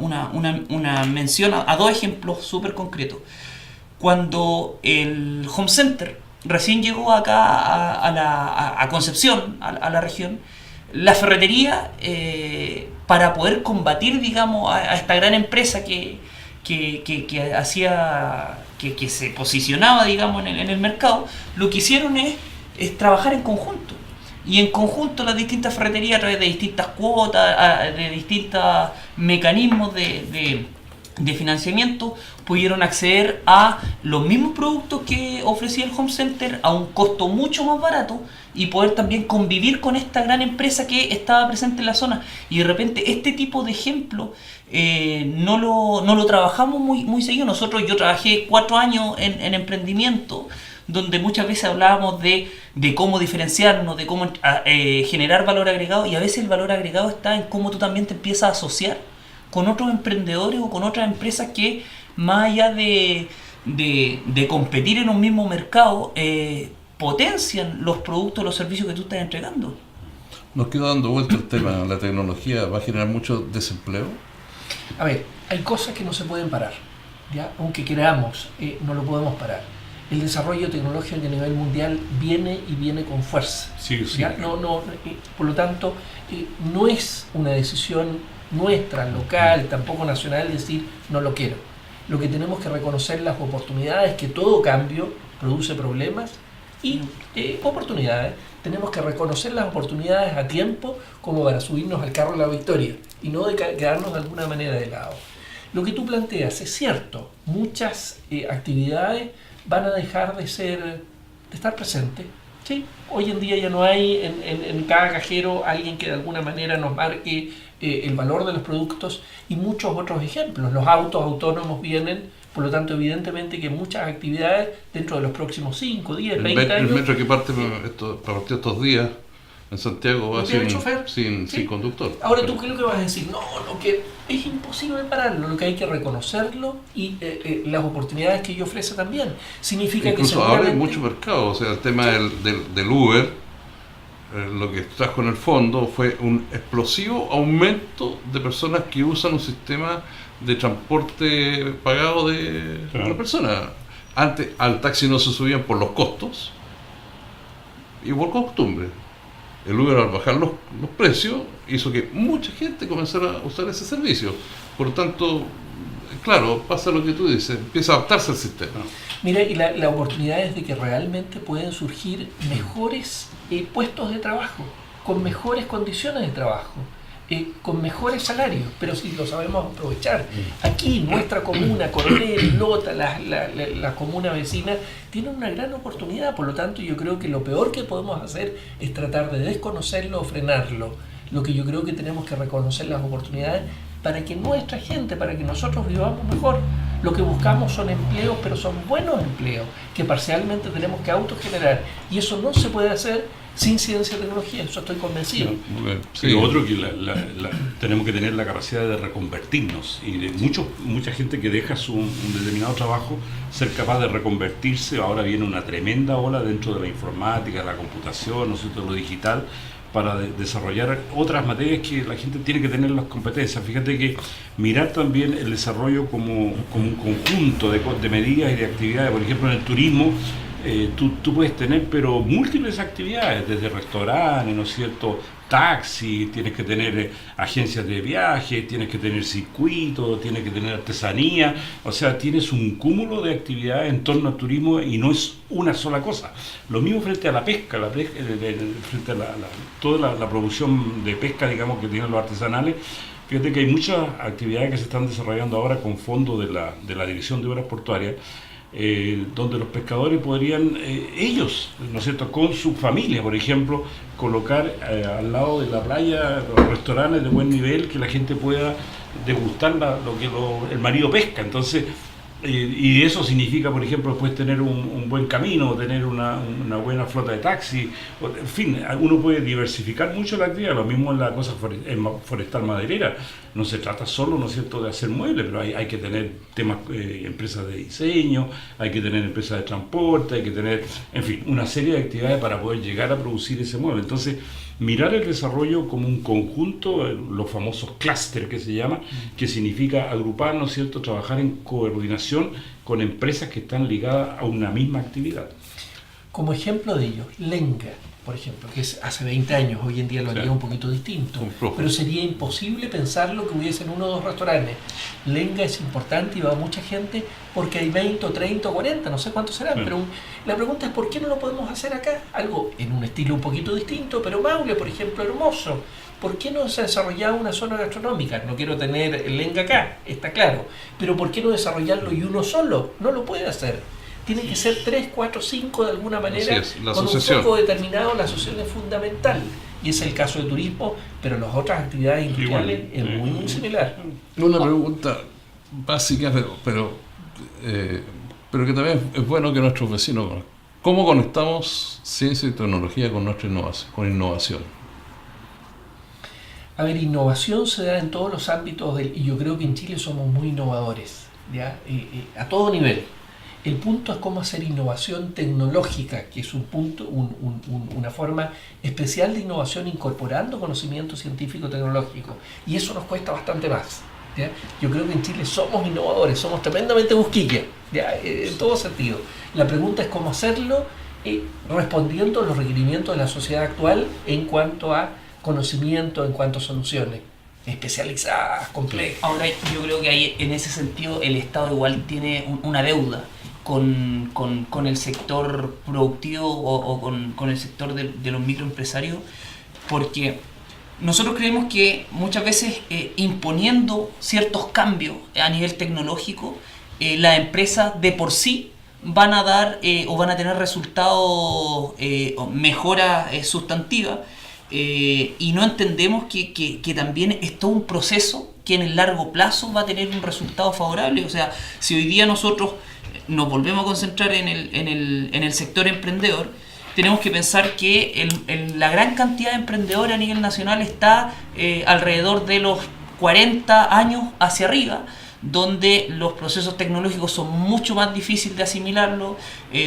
mención a dos ejemplos súper concretos. Cuando el Home Center recién llegó acá a Concepción, a la región, la ferretería, para poder combatir, digamos, a esta gran empresa que se posicionaba, digamos, en el mercado, lo que hicieron es trabajar en conjunto. Y en conjunto las distintas ferreterías, a través de distintas cuotas, de distintos mecanismos de financiamiento, pudieron acceder a los mismos productos que ofrecía el Home Center a un costo mucho más barato y poder también convivir con esta gran empresa que estaba presente en la zona. Y de repente este tipo de ejemplo no lo trabajamos muy seguido. Yo trabajé 4 años en emprendimiento, donde muchas veces hablábamos de cómo diferenciarnos, de cómo generar valor agregado, y a veces el valor agregado está en cómo tú también te empiezas a asociar con otros emprendedores o con otras empresas que, más allá de competir en un mismo mercado, potencian los productos, los servicios que tú estás entregando. Nos quedó dando vuelta el tema. ¿La tecnología va a generar mucho desempleo? A ver, hay cosas que no se pueden parar, ¿ya? Aunque queramos, no lo podemos parar. El desarrollo tecnológico a nivel mundial viene con fuerza. Sí. Por lo tanto, no es una decisión nuestra, local, tampoco nacional, decir no lo quiero. Lo que tenemos que reconocer las oportunidades, que todo cambio produce problemas y oportunidades. Tenemos que reconocer las oportunidades a tiempo como para subirnos al carro de la victoria y no de quedarnos de alguna manera de lado. Lo que tú planteas es cierto, muchas actividades van a dejar de estar presentes. Sí, hoy en día ya no hay en cada cajero alguien que de alguna manera nos marque el valor de los productos, y muchos otros ejemplos. Los autos autónomos vienen, por lo tanto evidentemente que muchas actividades dentro de los próximos 5, 10, 20 años... El metro que parte a partir de estos días En Santiago va ¿No tiene chofer? sin Sí. conductor. Ahora tú, ¿qué es lo que vas a decir? No, lo que es imposible pararlo, lo que hay que reconocerlo y las oportunidades que ello ofrece también. Significa Incluso que ahora hay seguramente... mucho mercado, o sea, el tema del Uber, lo que trajo en el fondo fue un explosivo aumento de personas que usan un sistema de transporte pagado de la persona. Antes al taxi no se subían por los costos y por costumbre. El Uber, al bajar los precios, hizo que mucha gente comenzara a usar ese servicio. Por lo tanto, claro, pasa lo que tú dices, empieza a adaptarse al sistema. Mira, y la oportunidad es de que realmente pueden surgir mejores puestos de trabajo, con mejores condiciones de trabajo, con mejores salarios, pero si lo sabemos aprovechar. Aquí, nuestra comuna, Coronel, Lota, la comuna vecina, tienen una gran oportunidad. Por lo tanto, yo creo que lo peor que podemos hacer es tratar de desconocerlo o frenarlo. Lo que yo creo que tenemos que reconocer las oportunidades para que nuestra gente, para que nosotros vivamos mejor. Lo que buscamos son empleos, pero son buenos empleos, que parcialmente tenemos que autogenerar. Y eso no se puede hacer sin ciencia y tecnología, eso estoy convencido. Sí. Y lo otro que tenemos que tener la capacidad de reconvertirnos. Y de mucha gente que deja un determinado trabajo, ser capaz de reconvertirse. Ahora viene una tremenda ola dentro de la informática, la computación, ¿no es cierto?, lo digital, para desarrollar otras materias que la gente tiene que tener las competencias. Fíjate que mirar también el desarrollo como un conjunto de medidas y de actividades. Por ejemplo, en el turismo, tú puedes tener pero múltiples actividades, desde restaurantes, ¿no es cierto?, taxi, tienes que tener agencias de viaje, tienes que tener circuitos, tienes que tener artesanía, o sea, tienes un cúmulo de actividades en torno al turismo y no es una sola cosa. Lo mismo frente a la pesca, frente a toda la producción de pesca, digamos, que tienen los artesanales. Fíjate que hay muchas actividades que se están desarrollando ahora con fondos de la Dirección de Obras Portuarias, donde los pescadores podrían, ellos, ¿no es cierto?, con su familia, por ejemplo, colocar al lado de la playa los restaurantes de buen nivel, que la gente pueda degustar lo que el marido pesca. Entonces, y eso significa, por ejemplo, después tener un buen camino, tener una buena flota de taxi, en fin, uno puede diversificar mucho la actividad. Lo mismo en la cosa forestal maderera. No se trata solo, ¿no es cierto?, de hacer muebles, pero hay que tener temas, empresas de diseño, hay que tener empresas de transporte, hay que tener, en fin, una serie de actividades para poder llegar a producir ese mueble. Entonces, mirar el desarrollo como un conjunto, los famosos clúster que se llama, que significa agrupar, ¿no es cierto?, trabajar en coordinación con empresas que están ligadas a una misma actividad. Como ejemplo de ello, Lenga, por ejemplo, que es hace 20 años, hoy en día lo haría un poquito distinto, pero sería imposible pensarlo que hubiesen 1 o 2 restaurantes. Lenga es importante y va mucha gente porque hay 20 o 30 o 40, no sé cuántos serán, pero la pregunta es ¿por qué no lo podemos hacer acá? Algo en un estilo un poquito distinto, pero Maule, por ejemplo, hermoso. ¿Por qué no se ha desarrollado una zona gastronómica? No quiero tener Lenga acá, está claro, pero ¿por qué no desarrollarlo y uno solo? No lo puede hacer. Tiene que ser 3, 4, 5 de alguna manera, con un foco determinado. La asociación es fundamental. Y es el caso de turismo, pero las otras actividades industriales es muy similar. Una pregunta básica, pero que también es bueno que nuestros vecinos conozcan. ¿Cómo conectamos ciencia y tecnología con nuestra innovación? A ver, innovación se da en todos los ámbitos y yo creo que en Chile somos muy innovadores, ¿ya? A todo nivel. El punto es cómo hacer innovación tecnológica, que es una forma especial de innovación incorporando conocimiento científico-tecnológico. Y eso nos cuesta bastante más, ¿ya? Yo creo que en Chile somos innovadores, somos tremendamente busquillas, ¿ya? En todo sentido. La pregunta es cómo hacerlo respondiendo a los requerimientos de la sociedad actual en cuanto a conocimiento, en cuanto a soluciones especializadas, complejas. Ahora, yo creo que ahí, en ese sentido, el Estado igual tiene una deuda con el sector productivo o con el sector de los microempresarios, porque nosotros creemos que muchas veces imponiendo ciertos cambios a nivel tecnológico, las empresas de por sí van a dar o van a tener resultados o mejoras sustantivas, y no entendemos que también es todo un proceso que en el largo plazo va a tener un resultado favorable. O sea, si hoy día nosotros nos volvemos a concentrar en el sector emprendedor, tenemos que pensar que la gran cantidad de emprendedores a nivel nacional está alrededor de los 40 años hacia arriba, donde los procesos tecnológicos son mucho más difíciles de asimilarlo,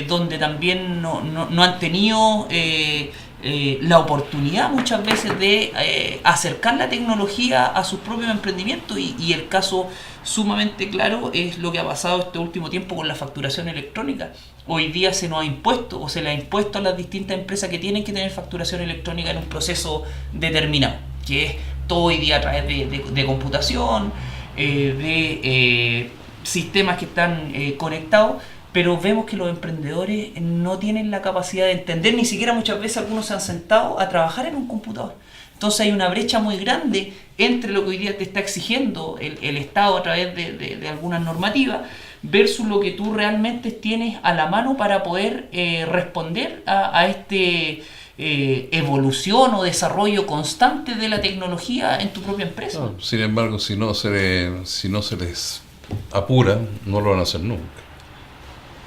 donde también no han tenido la oportunidad muchas veces de acercar la tecnología a sus propios emprendimientos, y el caso sumamente claro es lo que ha pasado este último tiempo con la facturación electrónica. Hoy día se nos ha impuesto, o se le ha impuesto a las distintas empresas que tienen que tener facturación electrónica en un proceso determinado, que es todo hoy día a través de computación, de sistemas que están conectados, pero vemos que los emprendedores no tienen la capacidad de entender, ni siquiera muchas veces algunos se han sentado a trabajar en un computador. Entonces hay una brecha muy grande entre lo que hoy día te está exigiendo el Estado a través de algunas normativas versus lo que tú realmente tienes a la mano para poder responder a este evolución o desarrollo constante de la tecnología en tu propia empresa. No, sin embargo, si no se les apura, no lo van a hacer nunca.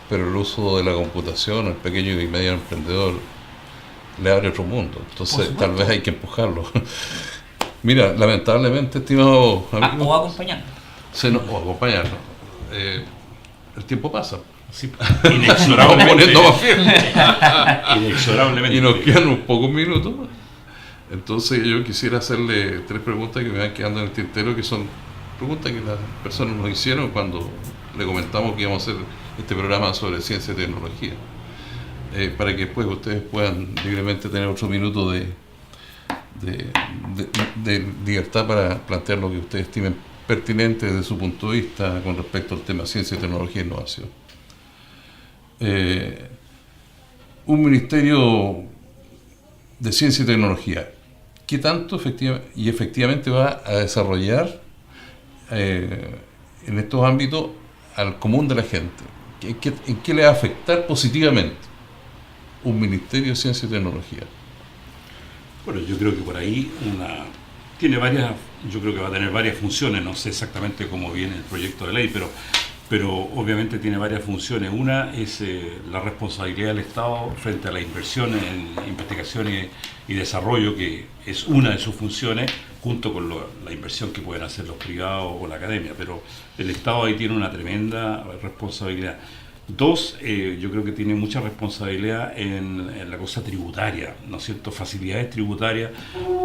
Pero el uso de la computación al pequeño y mediano emprendedor le abre otro mundo. Entonces tal vez hay que empujarlo. Mira, lamentablemente, estimado amigo, o acompañarlo. O acompañarlo. El tiempo pasa. Sí, inexorablemente. Inexorablemente. Y nos quedan unos pocos minutos. Entonces yo quisiera hacerle 3 preguntas que me van quedando en el tintero, que son preguntas que las personas nos hicieron cuando le comentamos que íbamos a hacer este programa sobre ciencia y tecnología, para que después ustedes puedan libremente tener otro minuto de libertad para plantear lo que ustedes estimen pertinente desde su punto de vista con respecto al tema ciencia, tecnología e innovación. Un ministerio de ciencia y tecnología, ¿qué tanto efectivamente va a desarrollar en estos ámbitos al común de la gente? ¿En qué le va a afectar positivamente un ministerio de ciencia y tecnología? Bueno, yo creo que por ahí yo creo que va a tener varias funciones, no sé exactamente cómo viene el proyecto de ley, pero obviamente tiene varias funciones. Una es la responsabilidad del Estado frente a la inversión en investigación y desarrollo, que es una de sus funciones, junto con la inversión que pueden hacer los privados o la academia, pero el Estado ahí tiene una tremenda responsabilidad. 2, yo creo que tiene mucha responsabilidad en la cosa tributaria, ¿no es cierto? Facilidades tributarias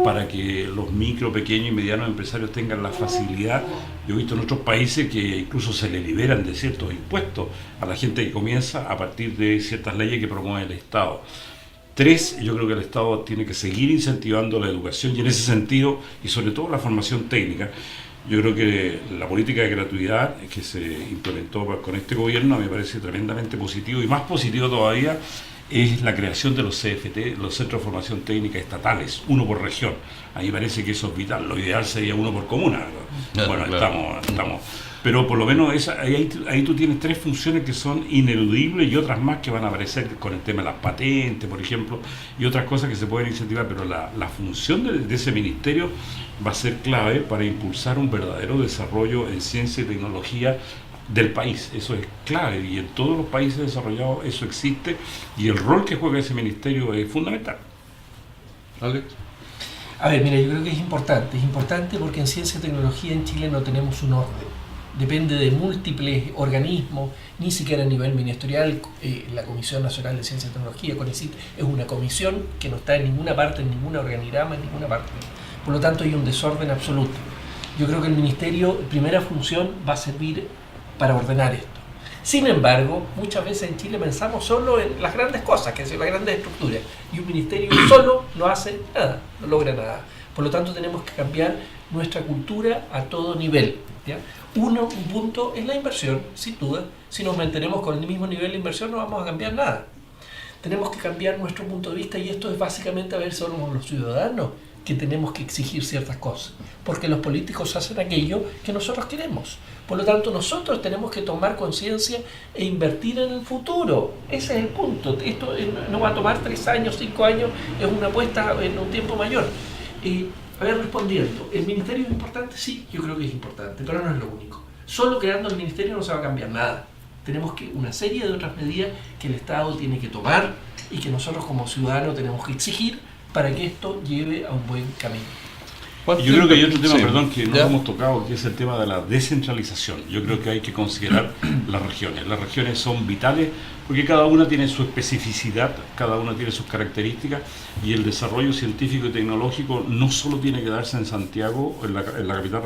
para que los micro, pequeños y medianos empresarios tengan la facilidad. Yo he visto en otros países que incluso se le liberan de ciertos impuestos a la gente que comienza a partir de ciertas leyes que promueve el Estado. 3, yo creo que el Estado tiene que seguir incentivando la educación, y en ese sentido, y sobre todo la formación técnica. Yo creo que la política de gratuidad que se implementó con este gobierno me parece tremendamente positivo, y más positivo todavía es la creación de los CFT, los Centros de Formación Técnica Estatales, uno por región. A mí me parece que eso es vital. Lo ideal sería uno por comuna. Bueno, claro. Estamos. Pero por lo menos ahí tú tienes 3 funciones que son ineludibles, y otras más que van a aparecer con el tema de las patentes, por ejemplo, y otras cosas que se pueden incentivar, pero la función de ese ministerio va a ser clave para impulsar un verdadero desarrollo en ciencia y tecnología del país. Eso es clave, y en todos los países desarrollados eso existe, y el rol que juega ese ministerio es fundamental. Alex. A ver, mira, yo creo que es importante porque en ciencia y tecnología en Chile no tenemos un orden. Depende de múltiples organismos, ni siquiera a nivel ministerial. La Comisión Nacional de Ciencia y Tecnología, CONICYT, es una comisión que no está en ninguna parte, en ningún organigrama, en ninguna parte. Por lo tanto, hay un desorden absoluto. Yo creo que el ministerio, primera función, va a servir para ordenar esto. Sin embargo, muchas veces en Chile pensamos solo en las grandes cosas, que son las grandes estructuras, y un ministerio solo no hace nada, no logra nada. Por lo tanto, tenemos que cambiar nuestra cultura a todo nivel, ¿ya? Un punto es la inversión, sin duda. Si nos mantenemos con el mismo nivel de inversión no vamos a cambiar nada. Tenemos que cambiar nuestro punto de vista, y esto es básicamente a ver si somos los ciudadanos que tenemos que exigir ciertas cosas, porque los políticos hacen aquello que nosotros queremos. Por lo tanto, nosotros tenemos que tomar conciencia e invertir en el futuro. Ese es el punto. Esto no va a tomar 3 años, 5 años, es una apuesta en un tiempo mayor. A ver, respondiendo, ¿el ministerio es importante? Sí, yo creo que es importante, pero no es lo único. Solo creando el ministerio no se va a cambiar nada. Tenemos una serie de otras medidas que el Estado tiene que tomar y que nosotros como ciudadanos tenemos que exigir para que esto lleve a un buen camino. Yo creo que hay otro tema, Sí, perdón, que no ya. hemos tocado, que es el tema de la descentralización. Yo creo que hay que considerar las regiones. Las regiones son vitales porque cada una tiene su especificidad, cada una tiene sus características, y el desarrollo científico y tecnológico no solo tiene que darse en Santiago, en la capital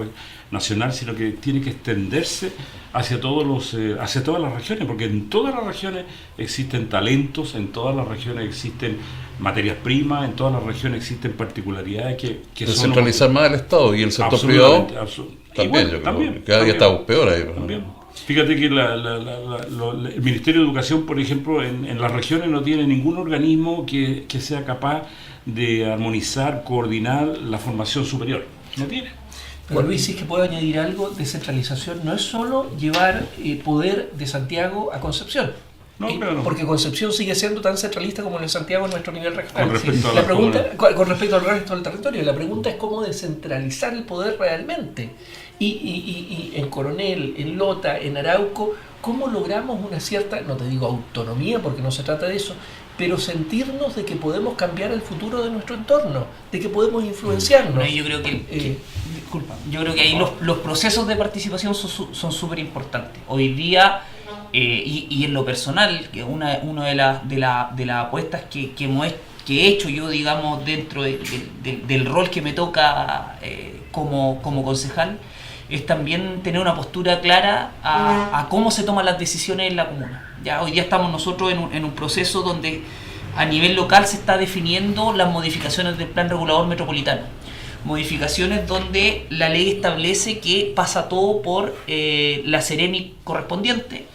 nacional, sino que tiene que extenderse hacia hacia todas las regiones, porque en todas las regiones existen talentos, en todas las regiones existen materias primas, en todas las regiones existen particularidades que son... Descentralizar más el Estado y el sector privado también, yo creo. Cada día estamos peor ahí. También. Fíjate que el Ministerio de Educación, por ejemplo, en las regiones no tiene ningún organismo que sea capaz de armonizar, coordinar la formación superior. No tiene. Pero Luis, si es que puedo añadir algo, descentralización no es solo llevar poder de Santiago a Concepción. No, claro, no. Porque Concepción sigue siendo tan centralista como en Santiago en nuestro nivel regional. Con respecto a La las pregunta, con respecto al resto del territorio, la pregunta es cómo descentralizar el poder realmente. Y en Coronel, en Lota, en Arauco, ¿cómo logramos una cierta, no te digo autonomía porque no se trata de eso, pero sentirnos de que podemos cambiar el futuro de nuestro entorno, de que podemos influenciarnos? No, yo creo disculpa, yo creo que ahí los procesos de participación son súper importantes. Hoy día, y en lo personal, que una de las apuestas que he hecho yo, digamos, dentro del rol que me toca como concejal, es también tener una postura clara a cómo se toman las decisiones en la comuna. Ya hoy día estamos nosotros en un proceso donde a nivel local se está definiendo las modificaciones del Plan Regulador Metropolitano. Modificaciones donde la ley establece que pasa todo por la Seremi correspondiente,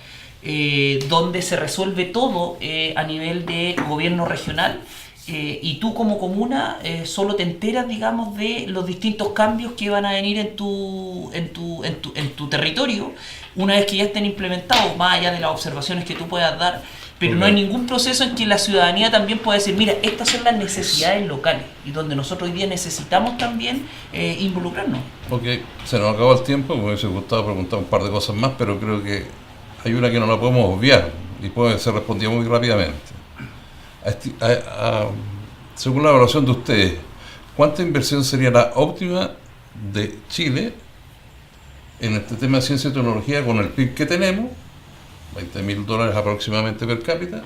donde se resuelve todo a nivel de gobierno regional. Y tú como comuna solo te enteras, digamos, de los distintos cambios que van a venir en tu territorio una vez que ya estén implementados, más allá de las observaciones que tú puedas dar, pero no hay ningún proceso en que la ciudadanía también pueda decir, mira, estas son las necesidades locales y donde nosotros hoy día necesitamos también involucrarnos. Ok, se nos acabó el tiempo, me hubiese gustado preguntar un par de cosas más, pero creo que hay una que no la podemos obviar y puede ser respondida muy rápidamente. Según la evaluación de ustedes, ¿cuánta inversión sería la óptima de Chile en este tema de ciencia y tecnología con el PIB que tenemos? $20.000 aproximadamente per cápita,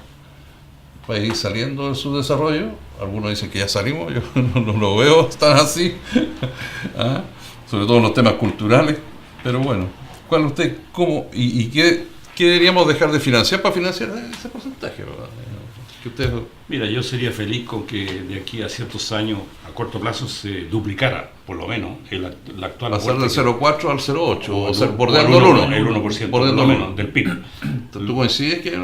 para ir saliendo del subdesarrollo. Algunos dicen que ya salimos, yo no lo veo tan así, sobre todo en los temas culturales, pero bueno, ¿cuál usted, cómo y qué deberíamos dejar de financiar para financiar ese porcentaje? Que usted... Mira, yo sería feliz con que de aquí a ciertos años, a corto plazo, se duplicara, por lo menos, la actual... Pasar del 0,4 al 0,8, o ser bordeando el 1. El 1%, por lo menos, del PIB. ¿Tú coincides que...?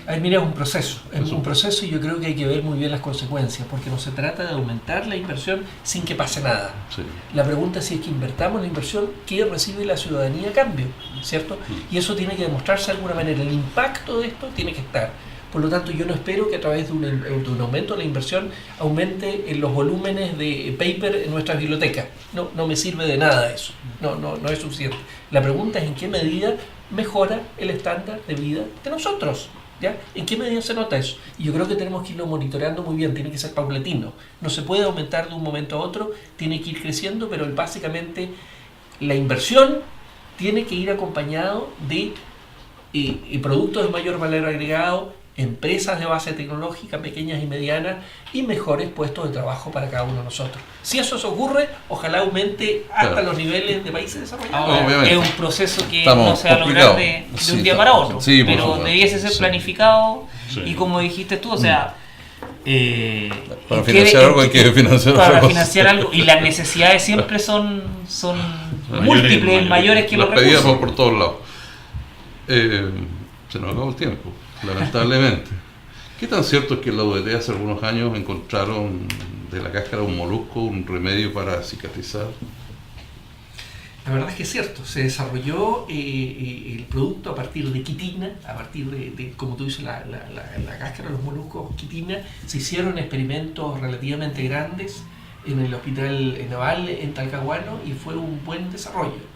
A ver, mira, es un proceso. Es un proceso y yo creo que hay que ver muy bien las consecuencias, porque no se trata de aumentar la inversión sin que pase nada. Sí. La pregunta es si es que invertamos la inversión, ¿qué recibe la ciudadanía a cambio? ¿Cierto? Y eso tiene que demostrarse de alguna manera. El impacto de esto tiene que estar. Por lo tanto, yo no espero que a través de un aumento de la inversión aumente en los volúmenes de paper en nuestras bibliotecas. No me sirve de nada eso. No es suficiente. La pregunta es en qué medida mejora el estándar de vida de nosotros. ¿Ya? ¿En qué medida se nota eso? Y yo creo que tenemos que irlo monitoreando muy bien, tiene que ser paulatino. No se puede aumentar de un momento a otro, tiene que ir creciendo, pero básicamente la inversión tiene que ir acompañado de productos de mayor valor agregado, empresas de base tecnológica pequeñas y medianas y mejores puestos de trabajo para cada uno de nosotros. Si eso se ocurre, ojalá aumente hasta los niveles de países desarrollados. Ahora, es un proceso que no se va a lograr de un día para otro, pero debiese ser planificado y como dijiste tú, o sea... para financiar algo hay que financiar para financiar algo y las necesidades siempre son múltiples, mayores que los recursos. Pedíamos por todos lados. Se nos acabó el tiempo, lamentablemente. ¿Qué tan cierto es que en la UDT hace algunos años encontraron de la cáscara de un molusco un remedio para cicatrizar? La verdad es que es cierto, se desarrolló el producto a partir de quitina, a partir de como tú dices, la cáscara de los moluscos quitina. Se hicieron experimentos relativamente grandes en el Hospital Naval en Talcahuano y fue un buen desarrollo.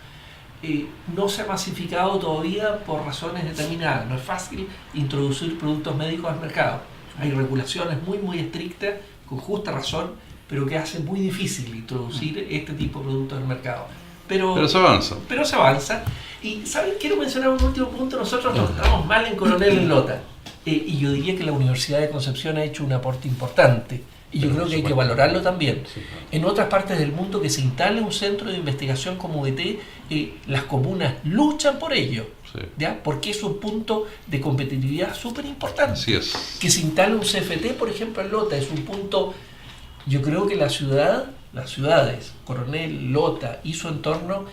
No se ha masificado todavía por razones determinadas. No es fácil introducir productos médicos al mercado. Hay regulaciones muy estrictas, con justa razón, pero que hacen muy difícil introducir este tipo de productos en el mercado. Pero se avanza. Pero se avanza. Y, ¿saben? Quiero mencionar un último punto. Nosotros nos estamos mal en Coronel en Lota. Y yo diría que la Universidad de Concepción ha hecho un aporte importante. Y yo creo que hay que valorarlo también. En otras partes del mundo que se instale un centro de investigación como UT, las comunas luchan por ello. Sí. ¿Ya? Porque es un punto de competitividad súper importante. Así es. Que se instale un CFT, por ejemplo, en Lota, es un punto. Yo creo que las ciudades, Coronel, Lota y su entorno,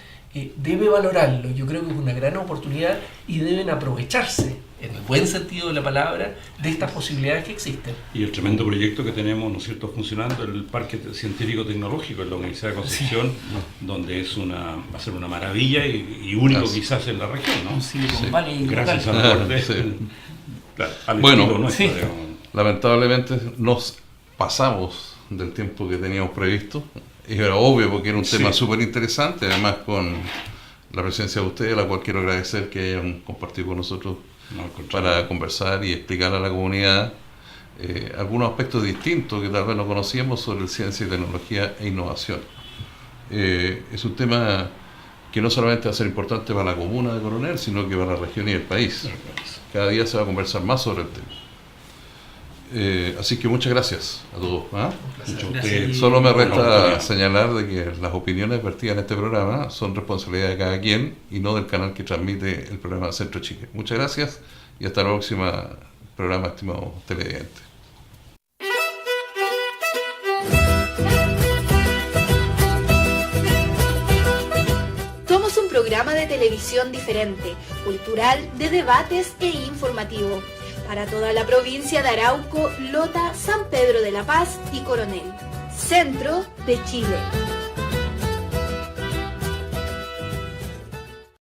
debe valorarlo. Yo creo que es una gran oportunidad y deben aprovecharse, en el buen sentido de la palabra, de estas posibilidades que existen. Y el tremendo proyecto que tenemos, ¿no es cierto?, funcionando, el Parque Científico Tecnológico en la Universidad de Concepción, donde va a ser una maravilla y único quizás en la región, ¿no? Un Silicon Valley Gracias local. al aporte. Sí. Claro, al Bueno, estilo nuestro, sí. digamos. Lamentablemente nos pasamos del tiempo que teníamos previsto. Y era obvio porque era un tema súper interesante, además con la presencia de ustedes, a la cual quiero agradecer que hayan compartido con nosotros para conversar y explicar a la comunidad algunos aspectos distintos que tal vez no conocíamos sobre ciencia y tecnología e innovación. Es un tema que no solamente va a ser importante para la comuna de Coronel, sino que para la región y el país. Cada día se va a conversar más sobre el tema. Así que muchas gracias a todos. Solo me resta señalar de que las opiniones vertidas en este programa son responsabilidad de cada quien y no del canal que transmite el programa Centro Chile. Muchas gracias y hasta el próximo programa, estimados televidentes. Somos un programa de televisión diferente, cultural, de debates e informativo. Para toda la provincia de Arauco, Lota, San Pedro de la Paz y Coronel. Centro de Chile.